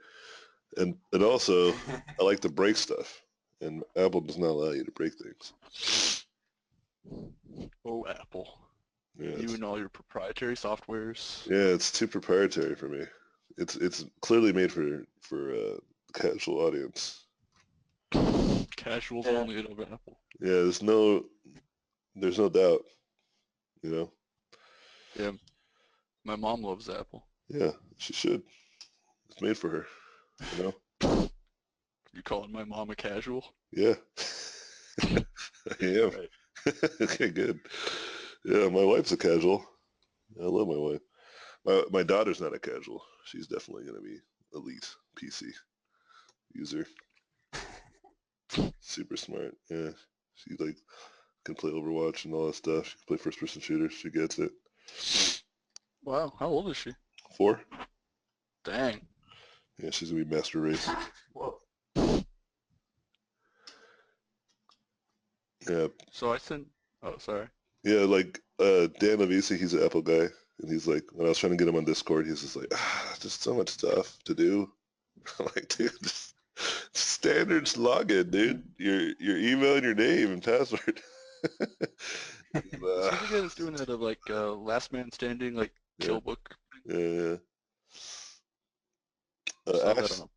Speaker 1: And also, I like to break stuff, and Apple does not allow you to break things.
Speaker 2: Oh, Apple.
Speaker 1: Yeah,
Speaker 2: You and all your proprietary softwares.
Speaker 1: yeah, it's too proprietary for me. It's clearly made for casual audience.
Speaker 2: Casuals
Speaker 3: Yeah.
Speaker 2: only love Apple.
Speaker 1: Yeah, there's no doubt, you know?
Speaker 2: Yeah, my mom loves Apple.
Speaker 1: Yeah, she should. It's made for her, you know?
Speaker 2: You calling my mom a casual?
Speaker 1: Yeah. I
Speaker 2: Yeah,
Speaker 1: am.
Speaker 2: right.
Speaker 1: Okay, good. Yeah, my wife's a casual. I love my wife. My daughter's not a casual. She's definitely gonna be elite PC user. Super smart. Yeah. She like can play Overwatch and all that stuff. She can play first person shooters. She gets it.
Speaker 2: Wow, how old is she?
Speaker 1: 4?
Speaker 2: Dang.
Speaker 1: Yeah, she's gonna be master race.
Speaker 3: Whoa.
Speaker 1: Yeah.
Speaker 2: So I sent. Oh, sorry.
Speaker 1: Yeah, like Dan Levisi, he's an Apple guy. And he's like, when I was trying to get him on Discord, he's just like, just so much stuff to do. I'm like, dude, just standards login, dude. Your email and your name and password.
Speaker 2: Is he the guy that's doing that of like Last Man Standing, like
Speaker 1: Yeah.
Speaker 2: kill book?
Speaker 1: Yeah.
Speaker 2: Saw that
Speaker 1: Ash,
Speaker 2: on.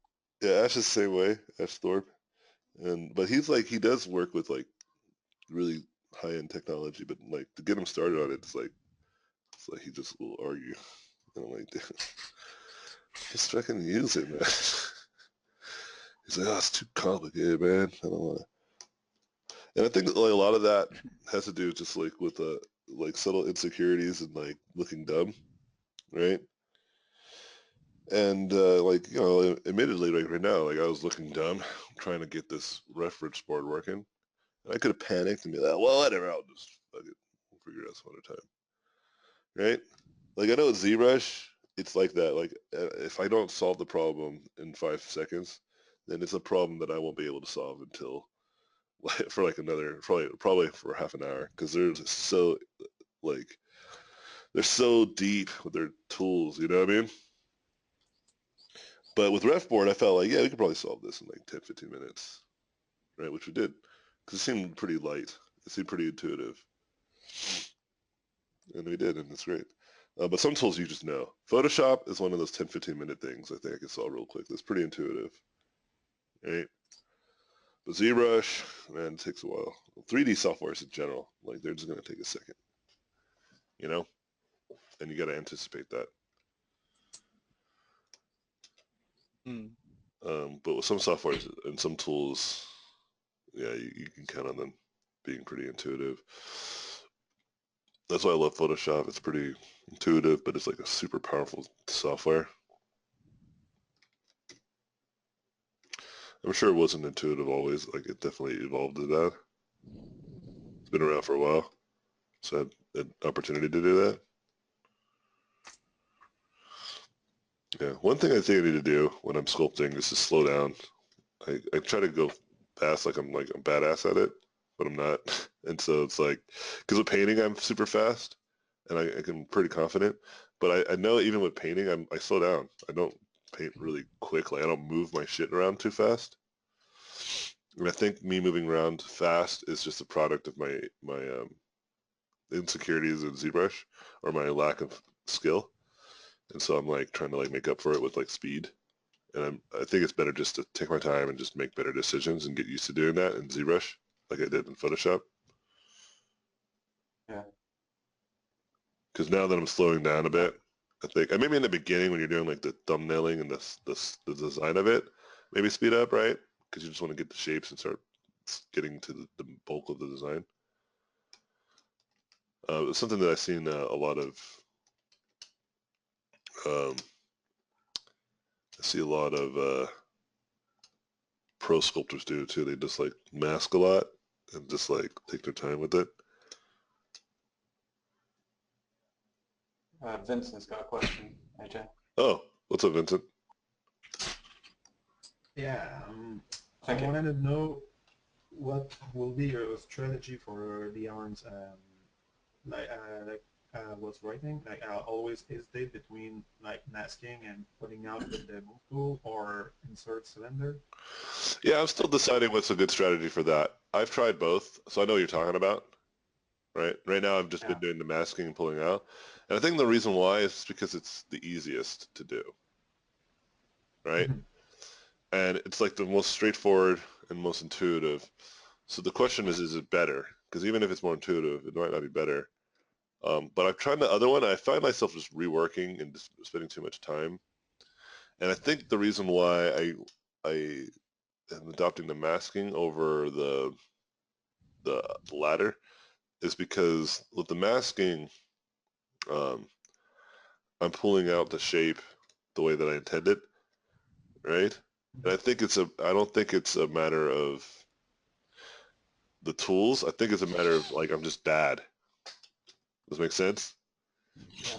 Speaker 1: yeah, Ash is the same way, Ash Thorpe. But he's like, he does work with like really high-end technology, but like to get him started on it, it's like he just will argue. And I'm like, dude, just fucking use it, man. He's like, oh, it's too complicated, man. I don't want to. And I think like a lot of that has to do just like with like subtle insecurities and like looking dumb, right? And like, you know, admittedly, like right now, like I was looking dumb trying to get this reference board working. And I could have panicked and be like, well, whatever, I'll just fuck it. We'll figure it out some other time. Right? Like I know with ZBrush, it's like that. Like if I don't solve the problem in 5 seconds, then it's a problem that I won't be able to solve until for like another, probably for half an hour. Because they're just so, like, they're so deep with their tools, you know what I mean? But with RefBoard, I felt like, yeah, we could probably solve this in like 10, 15 minutes, right? Which we did, because it seemed pretty light. It seemed pretty intuitive. And we did, and it's great. But some tools you just know. Photoshop is one of those 10, 15-minute things I think I can solve real quick. That's pretty intuitive, right? But ZBrush, man, it takes a while. 3D softwares in general, like they're just going to take a second, you know? And you got to anticipate that. But with some softwares and some tools, yeah, you can count on them being pretty intuitive. That's why I love Photoshop. It's pretty intuitive, but it's like a super powerful software. I'm sure it wasn't intuitive always. Like it definitely evolved to that. It's been around for a while, so I had an opportunity to do that. Yeah, one thing I think I need to do when I'm sculpting is to slow down. I try to go fast, like I'm badass at it, but I'm not. And so it's like, because with painting I'm super fast, and I can pretty confident. But I know even with painting I slow down. I don't paint really quick. Like I don't move my shit around too fast. And I think me moving around fast is just a product of my insecurities in ZBrush or my lack of skill. And so I'm like trying to like make up for it with like speed. And I think it's better just to take my time and just make better decisions and get used to doing that in ZBrush like I did in Photoshop.
Speaker 3: Yeah.
Speaker 1: Because now that I'm slowing down a bit, I think, and maybe in the beginning when you're doing like the thumbnailing and the design of it, maybe speed up, right? Because you just want to get the shapes and start getting to the bulk of the design. It's something that I've seen a lot of I see a lot of pro sculptors do it too. They just like mask a lot and just like take their time with it.
Speaker 3: Vincent's got a question, AJ.
Speaker 1: Oh, what's up, Vincent?
Speaker 5: Yeah,
Speaker 3: Thank
Speaker 5: I
Speaker 3: you.
Speaker 5: wanted to know what will be your strategy for the arms. Was writing, like I always hesitate between like masking and putting out with the move tool or insert cylinder.
Speaker 1: Yeah, I'm still deciding what's a good strategy for that. I've tried both, so I know what you're talking about. Right? Right now I've just been doing the masking and pulling out. And I think the reason why is because it's the easiest to do. Right?
Speaker 5: Mm-hmm.
Speaker 1: And it's like the most straightforward and most intuitive. So the question is it better? Because even if it's more intuitive, it might not be better. But I've tried the other one. I find myself just reworking and just spending too much time. And I think the reason why I am adopting the masking over the latter is because with the masking, um, I'm pulling out the shape the way that I intended, right? And I don't think it's a matter of the tools. I think it's a matter of like I'm just bad. Does that make sense?
Speaker 3: Yeah.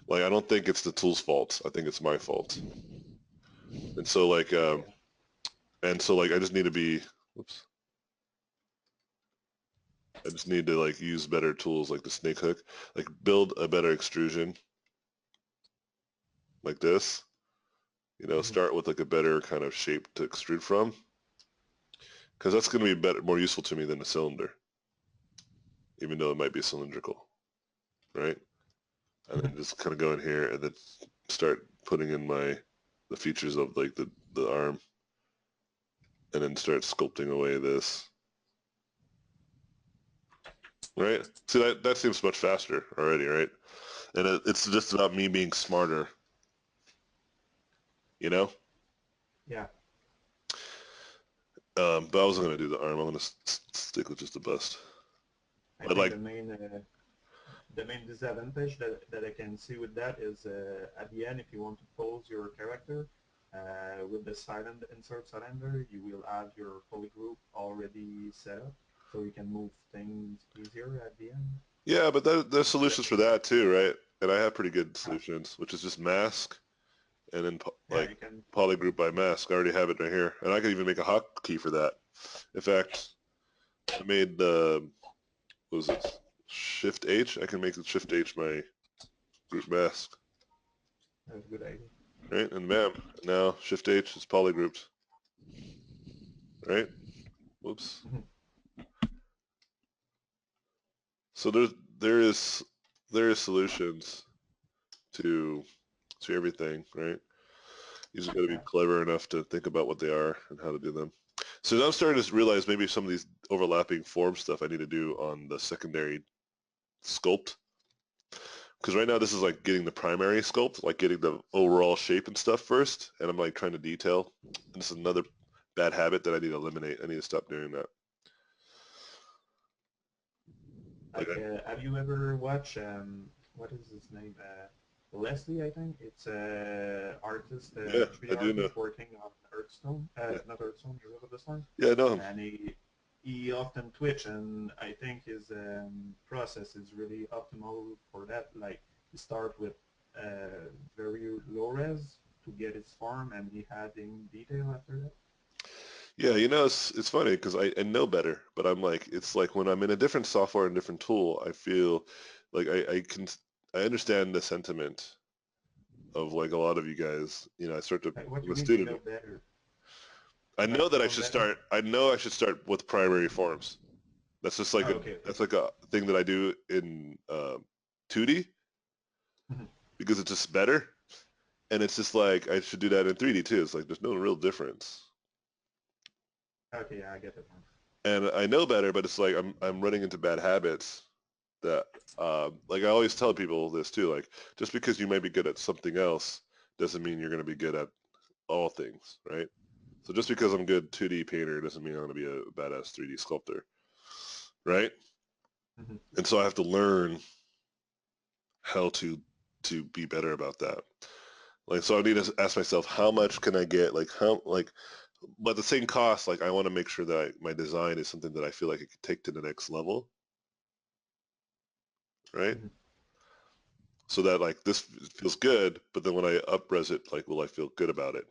Speaker 1: Like I don't think it's the tool's fault. I think it's my fault. And so like I just need to be whoops. I just need to like use better tools like the snake hook, like build a better extrusion like this. You know, start with like a better kind of shape to extrude from, because that's going to be better, more useful to me than a cylinder, even though it might be cylindrical, right? And then just kind of go in here and then start putting in the features of like the arm, and then start sculpting away this, right? See that seems much faster already, right? And it's just about me being smarter, you know?
Speaker 5: Yeah.
Speaker 1: But I wasn't going to do the arm. I'm going to stick with just the bust.
Speaker 5: I
Speaker 1: But
Speaker 5: think
Speaker 1: like,
Speaker 5: the main disadvantage that I can see with that is at the end, if you want to pose your character with the insert cylinder, you will have your polygroup already set up, so you can move things easier at the end.
Speaker 1: yeah, but there's solutions for that too, right? And I have pretty good solutions, which is just mask and then
Speaker 5: Yeah,
Speaker 1: like
Speaker 5: you can
Speaker 1: polygroup by mask. I already have it right here, and I could even make a hotkey for that. In fact, I made what was it? Shift H. I can make the Shift H my group mask,
Speaker 5: That's a good idea.
Speaker 1: right? And bam, now Shift H is polygrouped, right? Whoops. So there is solutions to everything, right? You just got to be
Speaker 5: Yeah.
Speaker 1: clever enough to think about what they are and how to do them. So now I'm starting to realize maybe some of these overlapping form stuff I need to do on the secondary sculpt. Because right now this is like getting the primary sculpt, like getting the overall shape and stuff first, and I'm like trying to detail. And this is another bad habit that I need to eliminate. I need to stop doing that.
Speaker 5: Like, have you ever watched what is his name? Leslie, I think it's artist,
Speaker 1: Yeah,
Speaker 5: 3D
Speaker 1: I do know.
Speaker 5: artist working on Earthstone.
Speaker 1: Yeah.
Speaker 5: Not Earthstone, you remember this one?
Speaker 1: Yeah, I know him.
Speaker 5: And he often Twitch, and I think his process is really optimal for that. Like, he start with very low res to get his form, and he adding detail after that.
Speaker 1: Yeah, you know, it's funny because I know better, but I'm like, it's like when I'm in a different software and different tool, I feel like I understand the sentiment of like a lot of you guys. You know, I start to,
Speaker 5: Like, what
Speaker 1: I'm
Speaker 5: you
Speaker 1: a
Speaker 5: mean you
Speaker 1: student.
Speaker 5: know better?
Speaker 1: I know that I
Speaker 5: Know
Speaker 1: should
Speaker 5: better?
Speaker 1: start, I know I should start with primary forms. That's just like
Speaker 5: Oh, okay.
Speaker 1: that's like a thing that I do in 2D
Speaker 5: Mhm.
Speaker 1: because it's just better. And it's just like, I should do that in 3D too. It's like, there's no real difference.
Speaker 5: Okay, yeah, I get it.
Speaker 1: And I know better, but it's like I'm running into bad habits that like I always tell people this too, like just because you might be good at something else doesn't mean you're going to be good at all things, right? So just because I'm a good 2D painter doesn't mean I'm going to be a badass 3D sculptor, right?
Speaker 5: Mm-hmm.
Speaker 1: And so I have to learn how to be better about that. Like, so I need to ask myself, how much can I get? Like, how, like, but at the same cost, like, I want to make sure that my design is something that I feel like it could take to the next level, right?
Speaker 5: Mhm.
Speaker 1: So that, like, this feels good, but then when I up-res it, like, will I feel good about it?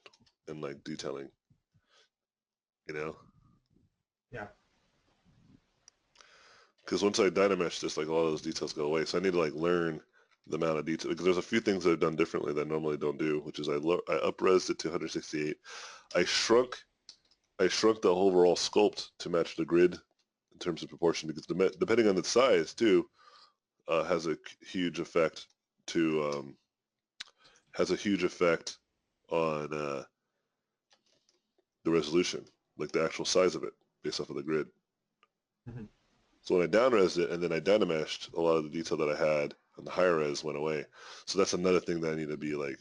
Speaker 1: And, like, detailing, you know?
Speaker 5: Yeah.
Speaker 1: Because once I Dynamesh this, like, a lot of those details go away. So I need to, like, learn the amount of detail. Because there's a few things that I've done differently that I normally don't do, which is I up-resed it to 168. I shrunk the overall sculpt to match the grid in terms of proportion, because depending on the size too, has a huge effect to on the resolution, like the actual size of it based off of the grid.
Speaker 5: Mhm.
Speaker 1: So when I down-resed it and then I Dynameshed, a lot of the detail that I had on the higher res went away. So that's another thing that I need to be like,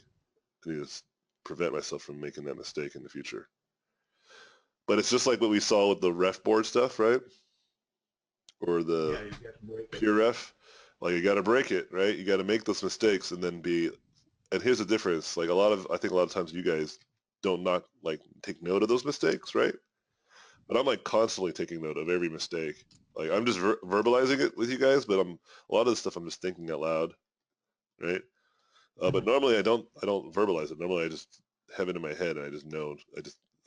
Speaker 1: I need to prevent myself from making that mistake in the future. But it's just like what we saw with the ref board stuff, right? Or the
Speaker 5: Yeah, you get to break it.
Speaker 1: pure ref. Like, you got to break it, right? You got to make those mistakes and then be. And here's the difference. Like, I think a lot of times you guys don't not like take note of those mistakes, right? But I'm like constantly taking note of every mistake. Like, I'm just verbalizing it with you guys, but a lot of the stuff I'm just thinking out loud, right? But normally I don't verbalize it. Normally I just have it in my head and I just know.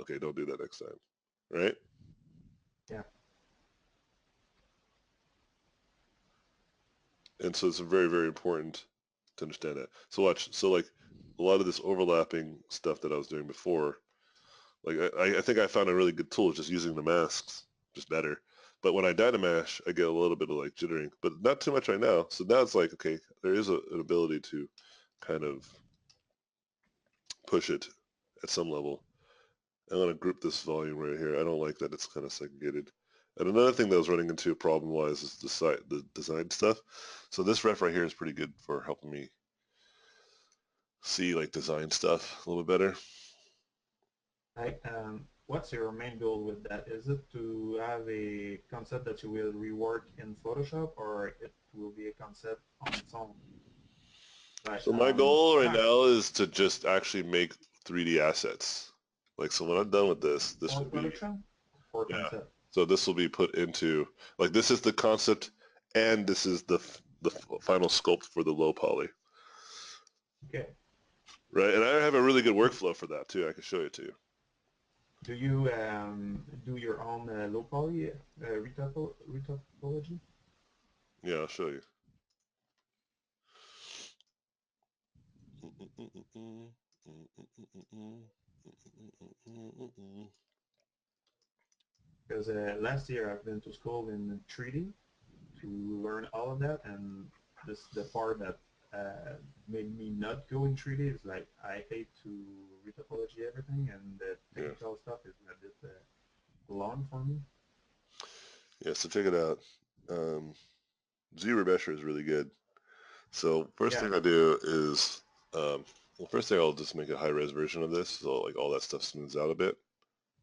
Speaker 1: Okay, don't do that next time, right?
Speaker 5: Yeah.
Speaker 1: And so it's very, very important to understand that. So watch. So like a lot of this overlapping stuff that I was doing before, like I think I found a really good tool just using the masks, just better. But when I Dynamash, I get a little bit of like jittering, but not too much right now. So now it's like, okay, there is an ability to kind of push it at some level. I'm going to group this volume right here. I don't like that it's kind of segregated. And another thing that I was running into problem-wise is the design stuff. So this ref right here is pretty good for helping me see like design stuff a little bit better.
Speaker 5: What's your main goal with that? Is it to have a concept that you will rework in Photoshop, or it will be a concept on its own? Like,
Speaker 1: So my goal
Speaker 5: what
Speaker 1: right now is to just actually make 3D assets. Like, so when I'm done with this
Speaker 5: for
Speaker 1: will be,
Speaker 5: production, for
Speaker 1: yeah.
Speaker 5: concept?
Speaker 1: So this will be put into, like, this is the concept and this is the final sculpt for the low poly.
Speaker 5: Okay.
Speaker 1: Right, and I have a really good workflow for that too. I can show it to you.
Speaker 5: Do you do your own low poly retopology?
Speaker 1: Yeah, I'll show you.
Speaker 5: Because last year I've been to school in 3D to learn all of that, and this the part that made me not go in 3D is like I hate to retopology everything, and the technical stuff is a bit long for me.
Speaker 1: Yeah, so check it out. ZRemesher is really good. So first thing I do is, well, first thing I'll just make a high-res version of this, so like all that stuff smooths out a bit,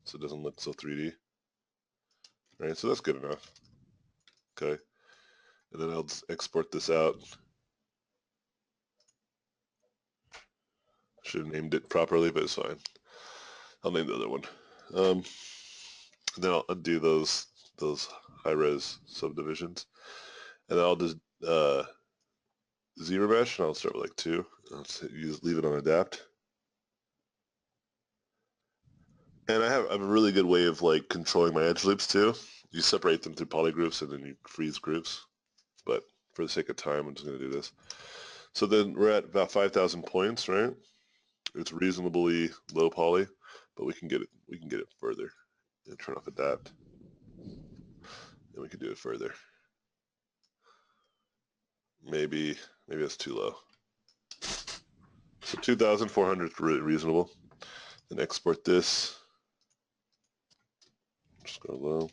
Speaker 1: so it doesn't look so 3D. Right, so that's good enough. Okay, and then I'll just export this out. Should have named it properly, but it's fine. I'll name the other one. Then I'll undo those high-res subdivisions, and then I'll just ZRemesh, and I'll start with like 2. I'll leave it on adapt. And I have a really good way of like controlling my edge loops too. You separate them through polygroups and then you freeze groups. But for the sake of time, I'm just going to do this. So then we're at about 5,000 points, right? It's reasonably low poly, but we can get it further. And turn off adapt. And we can do it further. Maybe that's too low. So 2,400 is reasonable. Then export this. Just go low.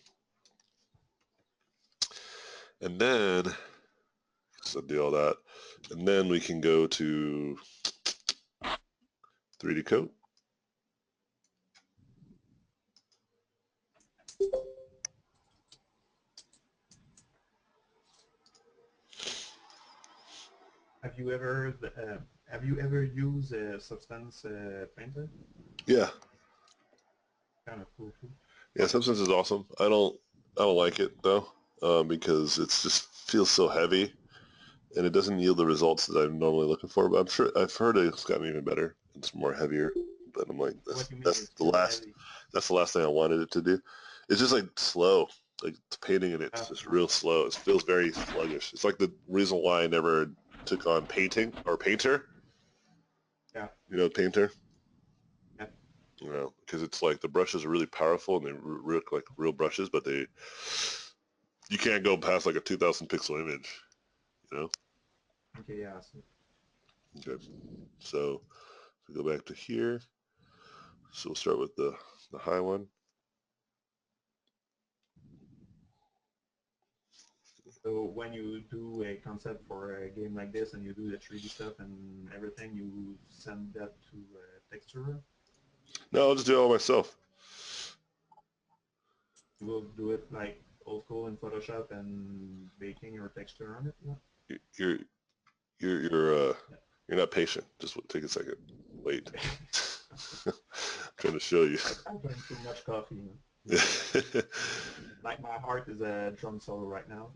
Speaker 1: And then, so do all that. And then we can go to 3D Coat.
Speaker 5: Have you ever used a Substance Painter?
Speaker 1: Yeah.
Speaker 5: Kind of cool too.
Speaker 1: Yeah, Substance is awesome. I don't like it though, because it's just feels so heavy, and it doesn't yield the results that I'm normally looking for. But I'm sure I've heard it's gotten even better. It's more heavier, but I'm like,
Speaker 5: What you mean
Speaker 1: that's
Speaker 5: is
Speaker 1: the
Speaker 5: still
Speaker 1: last
Speaker 5: heavy?
Speaker 1: that's the last thing I wanted it to do. It's just like slow, like painting in it's just real slow. It feels very sluggish. It's like the reason why I never took on painting or painter.
Speaker 5: Yeah.
Speaker 1: You know, painter.
Speaker 5: Yeah.
Speaker 1: You know, because it's like the brushes are really powerful and they look like real brushes, but you can't go past like a 2,000 pixel image, you know?
Speaker 5: Okay, yeah, I see.
Speaker 1: Okay. So we go back to here. So we'll start with the high one.
Speaker 5: So when you do a concept for a game like this and you do the 3D stuff and everything, you send that to texture.
Speaker 1: No, I'll just do it all myself.
Speaker 5: You will do it like old school in Photoshop and baking your texture on it. Yeah?
Speaker 1: You're you're not patient. Just take a second. Wait. I'm trying to show you.
Speaker 5: I drank too much coffee. Like my heart is a drum solo right now.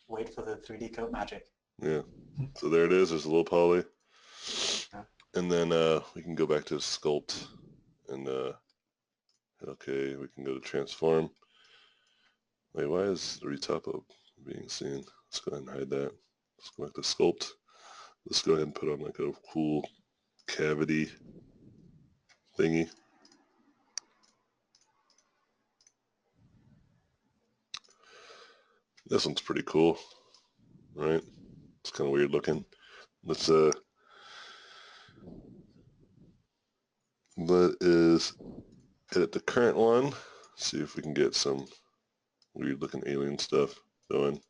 Speaker 3: Wait for the 3D coat magic.
Speaker 1: Yeah. So there it is. There's a little poly.
Speaker 5: Yeah.
Speaker 1: And then we can go back to sculpt and okay, we can go to transform. Wait, why is the retopo being seen? Let's go ahead and hide that. Let's go back to sculpt. Let's go ahead and put on like a cool cavity thingy. This one's pretty cool, right? It's kind of weird looking. Let's edit the current one. See if we can get some weird looking alien stuff going.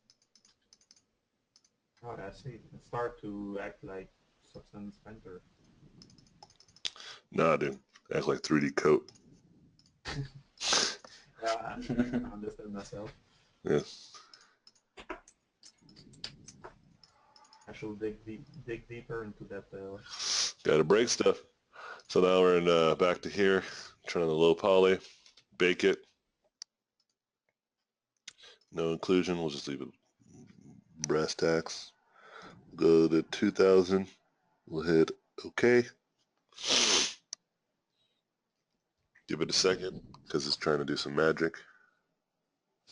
Speaker 5: Oh, I see. It start to act like Substance Painter.
Speaker 1: Nah, dude. Act like 3D coat.
Speaker 5: Yeah, I understand myself.
Speaker 1: Yeah.
Speaker 5: I should dig deeper into that.
Speaker 1: Gotta break stuff. So now we're in back to here. Turn on the low poly. Bake it. No inclusion. We'll just leave it brass tacks. Go to 2000. We'll hit OK. Give it a second because it's trying to do some magic.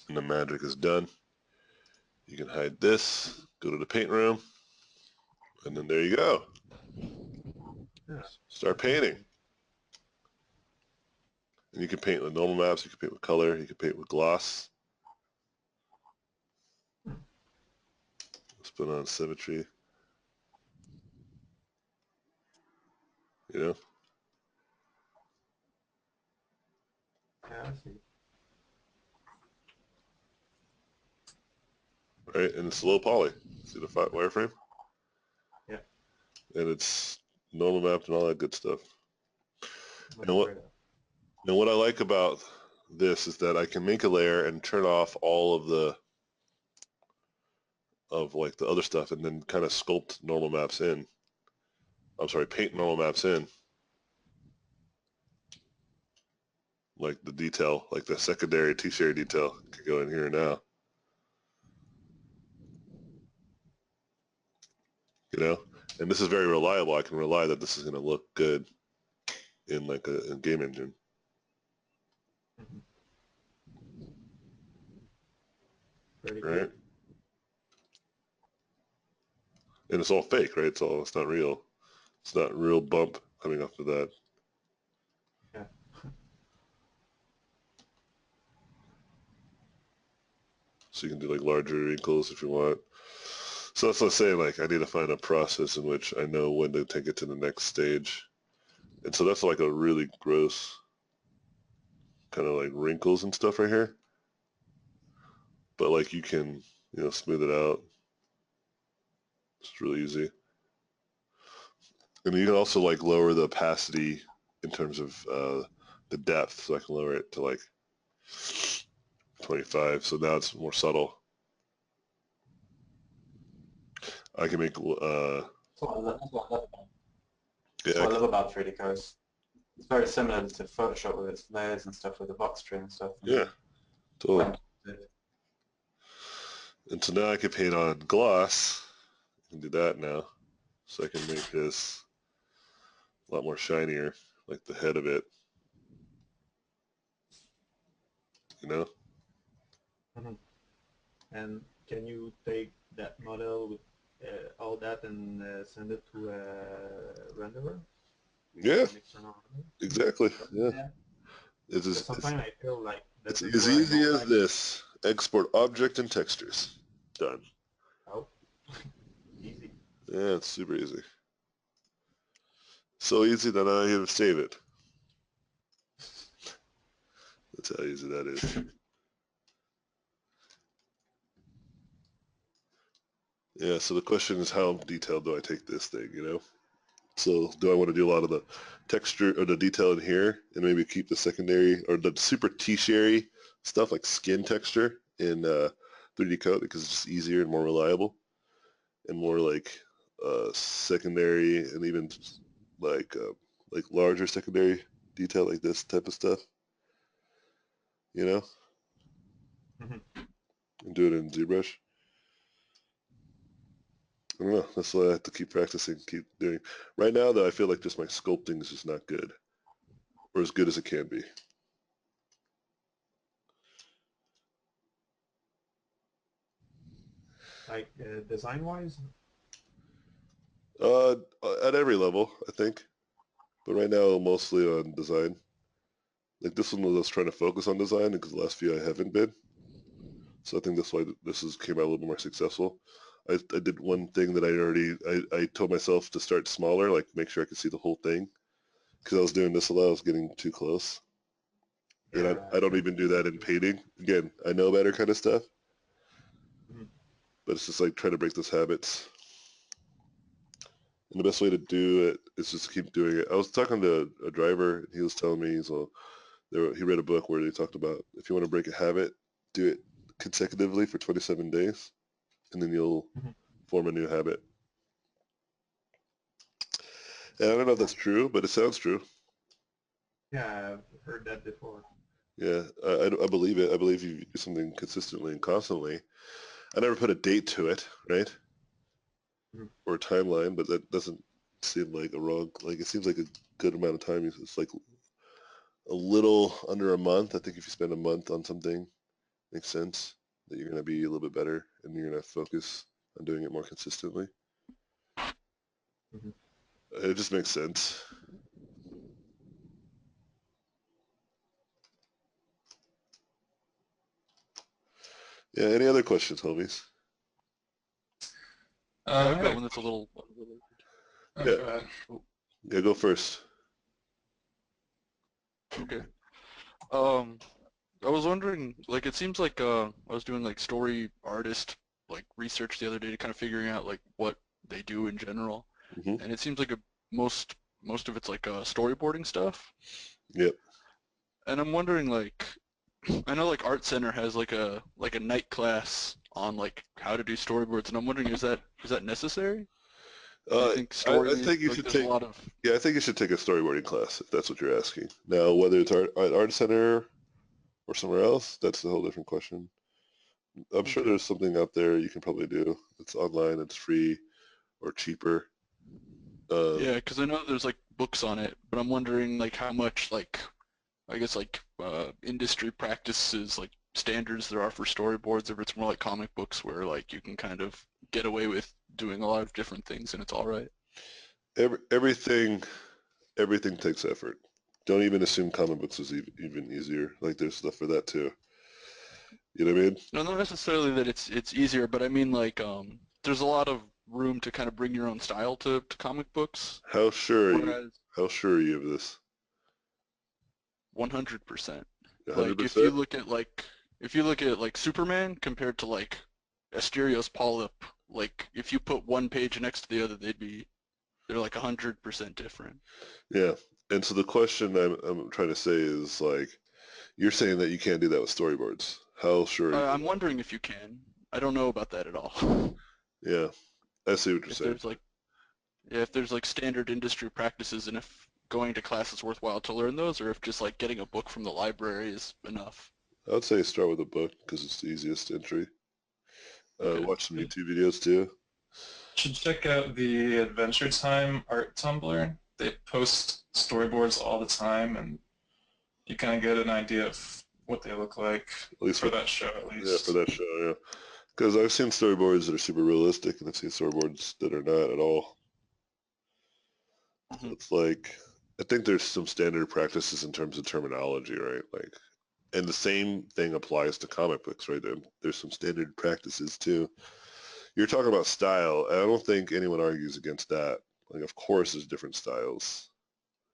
Speaker 1: And the magic is done. You can hide this. Go to the paint room. And then there you go.
Speaker 5: Yeah.
Speaker 1: Start painting. And you can paint with normal maps. You can paint with color. You can paint with gloss. Let's put on symmetry. You know?
Speaker 5: Yeah, I see.
Speaker 1: Right, and it's low poly. See the wireframe?
Speaker 5: Yeah.
Speaker 1: And it's normal mapped and all that good stuff.
Speaker 5: Much
Speaker 1: And
Speaker 5: better.
Speaker 1: what I like about this is that I can make a layer and turn off all of like the other stuff and then kind of sculpt normal maps in. I'm sorry, paint normal maps in. Like the detail, like the secondary, tertiary detail could go in here now. You know? And this is very reliable. I can rely that this is going to look good in like a game engine.
Speaker 5: Mm-hmm. Pretty
Speaker 1: Right?
Speaker 5: cool.
Speaker 1: And it's all fake, right? It's not real. It's not real bump coming off of that.
Speaker 5: Yeah.
Speaker 1: So you can do like larger wrinkles if you want. So that's what I'm saying, like I need to find a process in which I know when to take it to the next stage. And so that's like a really gross kind of like wrinkles and stuff right here. But like you can, smooth it out. It's really easy. And you can also like lower the opacity in terms of the depth. So I can lower it to like 25, so now it's more subtle. I can make,
Speaker 3: That's what I love, that's what I love about, that's
Speaker 1: yeah,
Speaker 3: what I love about 3D Codes. It's very similar to Photoshop with its layers and stuff, with the box tree and stuff.
Speaker 1: yeah, totally.
Speaker 3: Quite-
Speaker 1: And so now I can paint on gloss. I can do that now. So I can make this a lot more shinier, like the head of it, you know?
Speaker 5: And can you take that model with all that and send it to a renderer?
Speaker 1: Yeah,
Speaker 5: An external renderer?
Speaker 1: exactly, yeah.
Speaker 3: Yeah.
Speaker 1: It's,
Speaker 5: Because sometimes I feel like
Speaker 1: it's
Speaker 5: this is
Speaker 1: as
Speaker 5: where I
Speaker 1: easy
Speaker 5: don't
Speaker 1: as
Speaker 5: like.
Speaker 1: this. Export object and textures. Done.
Speaker 5: Oh, easy.
Speaker 1: Yeah, it's super easy. So easy that I even save it. That's how easy that is. Yeah, so the question is, how detailed do I take this thing, you know? So do I want to do a lot of the texture or the detail in here and maybe keep the secondary or the super tertiary stuff like skin texture in 3D Coat because it's just easier and more reliable and more like secondary and even like larger secondary detail like this type of stuff, you know? And do it in ZBrush. I don't know. That's what I have to keep practicing, keep doing. Right now, though, I feel like just my sculpting is just not good, or as good as it can be.
Speaker 5: Like design-wise?
Speaker 1: Uh, at every level, I think. But right now, mostly on design. Like this one was trying to focus on design because the last few I haven't been. So I think that's why came out a little bit more successful. I did one thing that I told myself to start smaller, like make sure I could see the whole thing. Because I was doing this a lot, I was getting too close. And
Speaker 5: Yeah,
Speaker 1: I don't even do that in painting. Again, I know better kind of stuff. But it's just like trying to break those habits. And the best way to do it is just keep doing it. I was talking to a driver, and he was telling me, he read a book where they talked about if you want to break a habit, do it consecutively for 27 days, and then you'll form a new habit. And I don't know if that's true, but it sounds true.
Speaker 5: Yeah, I've heard that before.
Speaker 1: Yeah, I believe it. I believe you do something consistently and constantly. I never put a date to it, right? Or a timeline, but that doesn't seem like a wrong, like it seems like a good amount of time. It's like a little under a month. I think if you spend a month on something, makes sense that you're going to be a little bit better and you're going to focus on doing it more consistently. It just makes sense. Yeah, any other questions, homies?
Speaker 2: I've got one that's a little unrelated.
Speaker 1: Yeah.
Speaker 4: Go ahead.
Speaker 1: Yeah, go first.
Speaker 2: Okay. I was wondering, like, it seems like I was doing like story artist like research the other day to kind of figuring out like what they do in general, and it seems like most of it's like storyboarding stuff.
Speaker 1: Yep.
Speaker 2: And I'm wondering, like, I know like Art Center has like a night class on like how to do storyboards, and I'm wondering, is that necessary? Do you think
Speaker 1: I think you
Speaker 2: like
Speaker 1: should
Speaker 2: there's a
Speaker 1: take.
Speaker 2: lot of
Speaker 1: Yeah, I think you should take a storyboarding class if that's what you're asking. Now, whether it's at Art Center or somewhere else, that's a whole different question. I'm sure there's something out there you can probably do. It's online, it's free, or cheaper.
Speaker 2: Yeah, because I know there's like books on it, but I'm wondering like how much like I guess like industry practices like standards there are for storyboards, if it's more like comic books where like you can kind of get away with doing a lot of different things and it's all right.
Speaker 1: Everything takes effort. Don't even assume comic books is even easier. Like there's stuff for that too. You know what I mean?
Speaker 2: No, not necessarily that it's easier, but I mean like there's a lot of room to kind of bring your own style to comic books,
Speaker 1: How sure are you?
Speaker 2: whereas
Speaker 1: How sure are you of this?
Speaker 2: 100%. Like
Speaker 1: 100%?
Speaker 2: if you look at like Superman compared to like Asterios Polyp, like if you put one page next to the other, they're like 100% different.
Speaker 1: Yeah. And so the question I'm trying to say is like, you're saying that you can't do that with storyboards. How sure are you?
Speaker 2: I'm wondering if you can. I don't know about that at all.
Speaker 1: Yeah, I see what you're
Speaker 2: If
Speaker 1: saying.
Speaker 2: there's like, yeah, if there's like standard industry practices, and if going to class is worthwhile to learn those, or if just like getting a book from the library is enough.
Speaker 1: I would say start with a book because it's the easiest entry.
Speaker 2: Okay.
Speaker 1: Watch some YouTube videos too.
Speaker 4: Should check out the Adventure Time art Tumblr. They post storyboards all the time, and you kind of get an idea of what they look like
Speaker 1: At least
Speaker 4: for that show, at
Speaker 1: yeah,
Speaker 4: least.
Speaker 1: for that show, yeah. Because I've seen storyboards that are super realistic, and I've seen storyboards that are not at all. So
Speaker 2: Mhm.
Speaker 1: it's like, I think there's some standard practices in terms of terminology, right? Like, and the same thing applies to comic books, right? There's some standard practices too. You're talking about style, and I don't think anyone argues against that. Like, of course, there's different styles,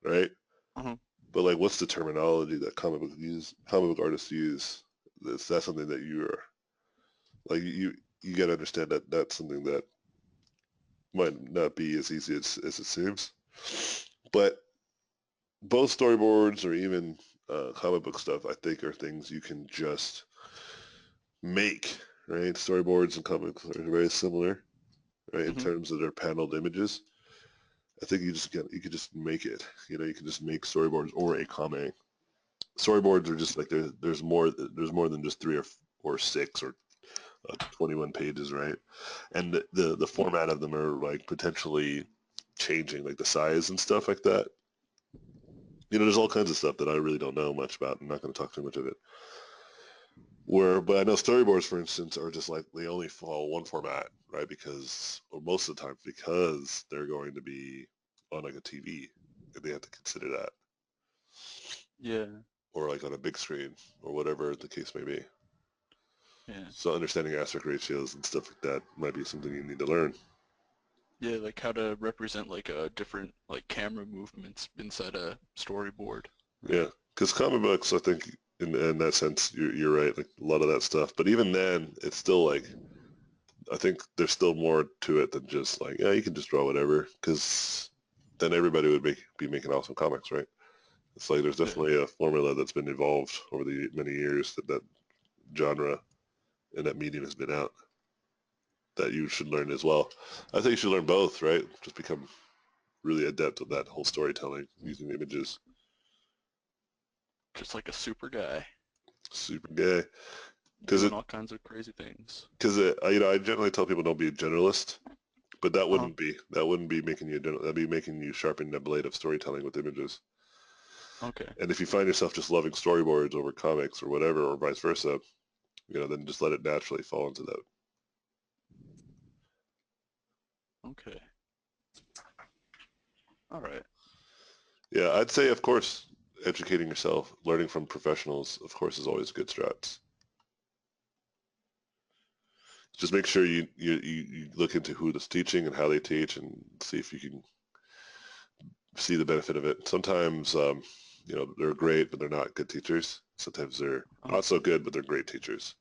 Speaker 1: right?
Speaker 2: Mhm.
Speaker 1: But like, what's the terminology that comic book artists use? That's something that you're like you got to understand that that's something that might not be as easy as it seems. But both storyboards or even comic book stuff, I think, are things you can just make, right? Storyboards and comics are very similar, right, in
Speaker 2: Mhm.
Speaker 1: terms of their paneled images. I think you could just make it. You know, you can just make storyboards or a comic. Storyboards are just like there's more than just three or six or 21 pages, right? And the format of them are like potentially changing, like the size and stuff like that. You know, there's all kinds of stuff that I really don't know much about. I'm not going to talk too much of it. But I know storyboards, for instance, are just like they only follow one format, right? Because, or most of the time, because they're going to be on like a TV, and they have to consider that,
Speaker 2: Yeah.
Speaker 1: or like on a big screen, or whatever the case may be.
Speaker 2: Yeah.
Speaker 1: So understanding aspect ratios and stuff like that might be something you need to learn.
Speaker 2: Yeah, like how to represent like different like camera movements inside a storyboard.
Speaker 1: Yeah, because comic books, I think, in that sense, you're right. Like a lot of that stuff, but even then, it's still like I think there's still more to it than just like yeah, you can just draw whatever. Because then everybody would be making awesome comics, right? It's like there's
Speaker 2: Yeah.
Speaker 1: definitely a formula that's been evolved over the many years that genre and that medium has been out that you should learn as well. I think you should learn both, right? Just become really adept at that whole storytelling using images.
Speaker 2: Just like a super guy
Speaker 1: Super gay. Because
Speaker 2: doing all kinds of crazy things.
Speaker 1: I generally tell people don't be a generalist, but
Speaker 2: Uh-huh.
Speaker 1: that wouldn't be making you a general. That'd be making you sharpen the blade of storytelling with images.
Speaker 2: Okay.
Speaker 1: And if you find yourself just loving storyboards over comics or whatever, or vice versa, then just let it naturally fall into that.
Speaker 2: Okay. All right.
Speaker 1: Yeah, I'd say, of course, educating yourself, learning from professionals, of course, is always good strats. Just make sure you look into who is teaching and how they teach and see if you can see the benefit of it. Sometimes, they're great, but they're not good teachers. Sometimes they're
Speaker 2: Uh-huh.
Speaker 1: not so good, but they're great teachers.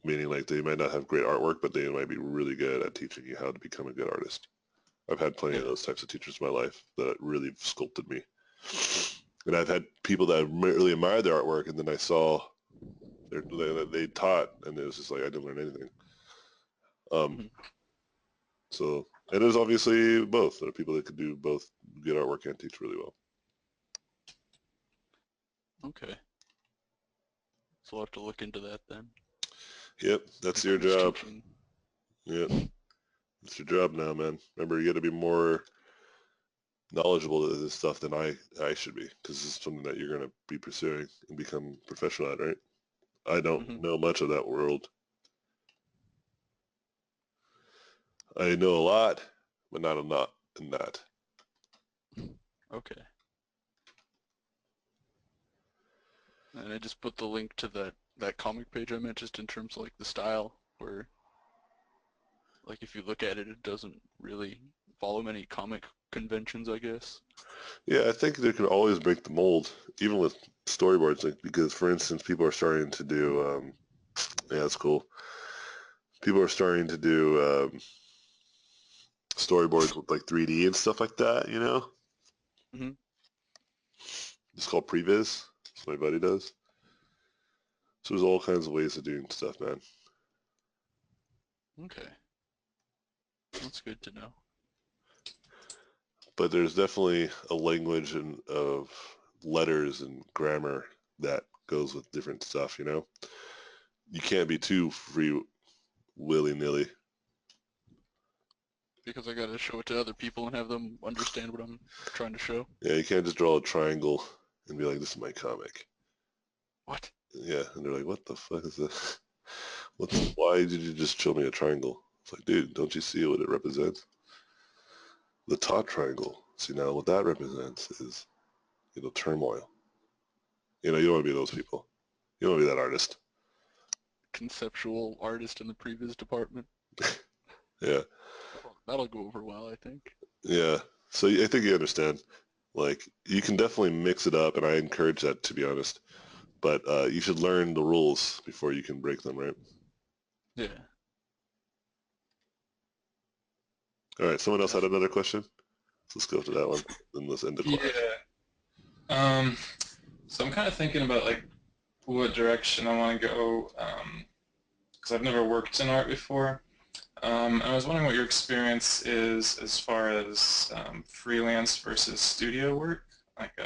Speaker 1: Meaning like they might not have great artwork, but they might be really good at teaching you how to become a good artist. I've had plenty of
Speaker 2: Yeah.
Speaker 1: those types of teachers in my life that really sculpted me. And I've had people that I really admired their artwork, and then I saw they taught, and it was just like I didn't learn anything. Um,
Speaker 2: Mhm.
Speaker 1: so and there's obviously both. There are people that could do both good artwork and teach really well.
Speaker 2: Okay. So I'll have to look into that then.
Speaker 1: Yep, that's your
Speaker 2: Who's
Speaker 1: job.
Speaker 2: teaching?
Speaker 1: Yep, it's your job now, man. Remember, you got to be more knowledgeable of this stuff than I should be, because it's something that you're going to be pursuing and become professional at, right? I don't
Speaker 2: Mhm.
Speaker 1: know much of that world. I know a lot, but not a lot in that.
Speaker 2: Okay. And I just put the link to that comic page I meant, just in terms of like the style, where like if you look at it, it doesn't really follow many comic conventions, I guess.
Speaker 1: Yeah, I think they can always break the mold, even with storyboards, like, because, for instance, people are starting to do, yeah, that's cool. People are starting to do storyboards with like 3D and stuff like that,
Speaker 2: Mhm.
Speaker 1: It's called previs. That's what my buddy does. So there's all kinds of ways of doing stuff, man.
Speaker 2: Okay. That's good to know.
Speaker 1: But there's definitely a language of letters and grammar that goes with different stuff, you know? You can't be too free willy-nilly.
Speaker 2: Because I gotta show it to other people and have them understand what I'm trying to show.
Speaker 1: Yeah, you can't just draw a triangle and be like, this is my comic.
Speaker 2: What?
Speaker 1: Yeah, and they're like, what the fuck is this? Why did you just show me a triangle? It's like, dude, don't you see what it represents? The top triangle. See, now what that represents is, you know, turmoil. You know, you don't want to be those people. You don't want to be that artist.
Speaker 2: Conceptual artist in the previous department.
Speaker 1: Yeah.
Speaker 2: That'll go over well, I think.
Speaker 1: Yeah. So I think you understand. Like, you can definitely mix it up, and I encourage that, to be honest. But you should learn the rules before you can break them, right?
Speaker 2: Yeah.
Speaker 1: All right. Someone else had another question? Let's go to that one, then let's end the class.
Speaker 4: Yeah. So I'm kind of thinking about like what direction I want to go, because I've never worked in art before. I was wondering what your experience is as far as freelance versus studio work. Like,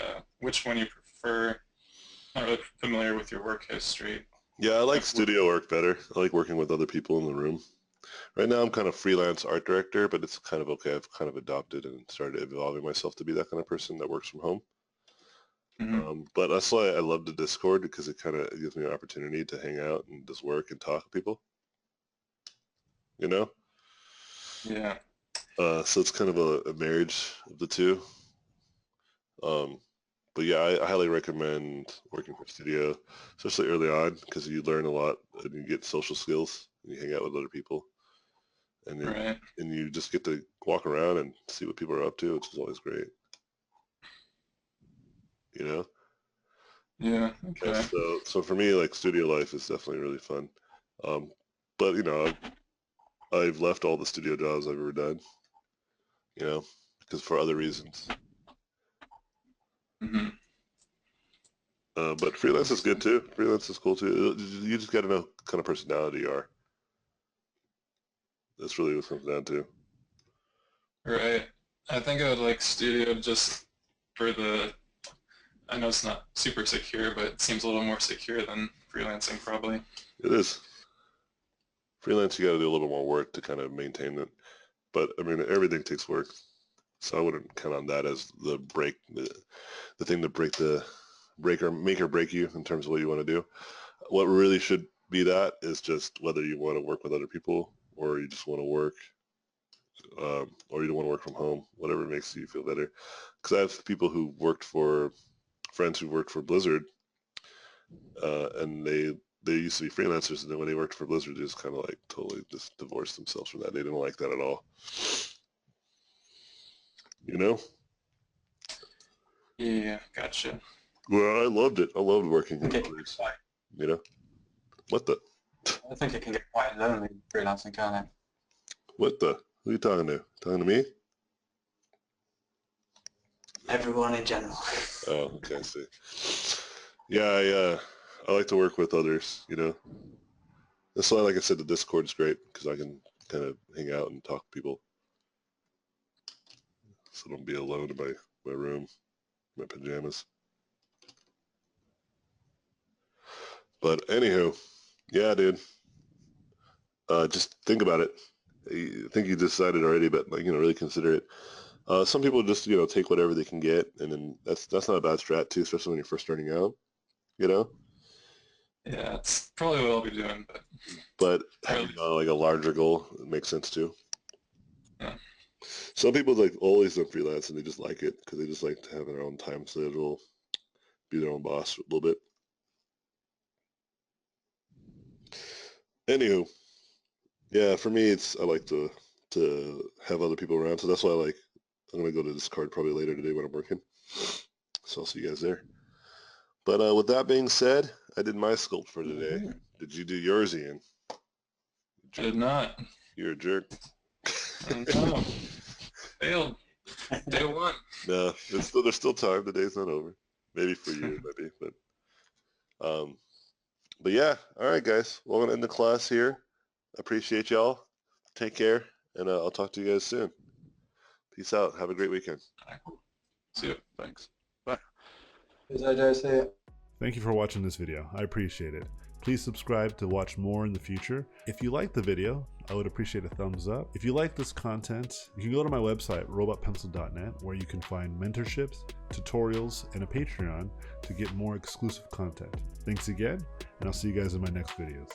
Speaker 4: which one you prefer? Not really familiar with your work history.
Speaker 1: Yeah, I like studio work better. I like working with other people in the room. Right now I'm kind of freelance art director, but it's kind of okay. I've kind of adopted and started evolving myself to be that kind of person that works from home.
Speaker 4: Mm-hmm.
Speaker 1: But that's why I love the Discord, because it kind of gives me an opportunity to hang out and just work and talk to people. You know?
Speaker 4: Yeah.
Speaker 1: So it's kind of a marriage of the two. But yeah, I highly recommend working for studio, especially early on, because you learn a lot and you get social skills and you hang out with other people. And then,
Speaker 4: Right.
Speaker 1: and you just get to walk around and see what people are up to, which is always great. You know?
Speaker 4: Yeah.
Speaker 1: Yeah,
Speaker 4: Okay.
Speaker 1: so for me, like, studio life is definitely really fun. But you know, I've left all the studio jobs I've ever done, you know, because for other reasons.
Speaker 4: Mm-hmm.
Speaker 1: But freelance is good too. Freelance is cool too. You just got to know what kind of personality you are. That's really what it comes down to.
Speaker 4: Right. I think I would like studio just for the, I know it's not super secure, but it seems a little more secure than freelancing probably.
Speaker 1: It is. Freelance, you got to do a little bit more work to kind of maintain it. But I mean, everything takes work. So I wouldn't count on that as the thing to make or break you in terms of what you want to do. What really should be that is just whether you want to work with other people or you just want to work, or you don't want to work from home, whatever makes you feel better. Because I have friends who worked for Blizzard, and they used to be freelancers, and then when they worked for Blizzard, they just kind of like totally just divorced themselves from that. They didn't like that at all. You know?
Speaker 4: Yeah, gotcha.
Speaker 1: Well, I loved it. I loved working with
Speaker 3: Okay.
Speaker 1: others. You know? What the?
Speaker 3: I think it can get quite lonely freelancing, can't it?
Speaker 1: What the? Who are you talking to? Talking to me?
Speaker 3: Everyone in general.
Speaker 1: Oh, okay, I see. Yeah, I like to work with others, you know? That's why, like I said, the Discord is great, because I can kind of hang out and talk to people. So I don't be alone in my room, my pajamas. But anywho, yeah, dude. Just think about it. I think you decided already, but like, you know, really consider it. Some people just, you know, take whatever they can get, and then that's not a bad strat too, especially when you're first starting out, you know?
Speaker 4: Yeah, it's probably what I'll be doing,
Speaker 1: But
Speaker 4: Really?
Speaker 1: having like a larger goal makes sense too.
Speaker 4: Yeah.
Speaker 1: Some people like always done freelance and they just like it because they just like to have their own time schedule, be their own boss a little bit. Anywho, yeah, for me, I like to have other people around, so that's why I'm gonna go to Discord probably later today when I'm working. So I'll see you guys there. But with that being said, I did my sculpt for today.
Speaker 4: Mhm.
Speaker 1: Did you do yours, Ian?
Speaker 4: I did not.
Speaker 1: You're a jerk.
Speaker 4: No. Failed. Day one.
Speaker 1: No, there's still time. The day's not over. Maybe for you, maybe, but But yeah, all right, guys. Well, I'm gonna end the class here. Appreciate y'all. Take care, and I'll talk to you guys soon. Peace out. Have a great weekend.
Speaker 4: All right, cool. See you.
Speaker 2: Thanks. Bye.
Speaker 3: Is AJ, see ya.
Speaker 7: Thank you for watching this video. I appreciate it. Please subscribe to watch more in the future. If you liked the video, I would appreciate a thumbs up. If you like this content, you can go to my website, robotpencil.net, where you can find mentorships, tutorials, and a Patreon to get more exclusive content. Thanks again, and I'll see you guys in my next videos.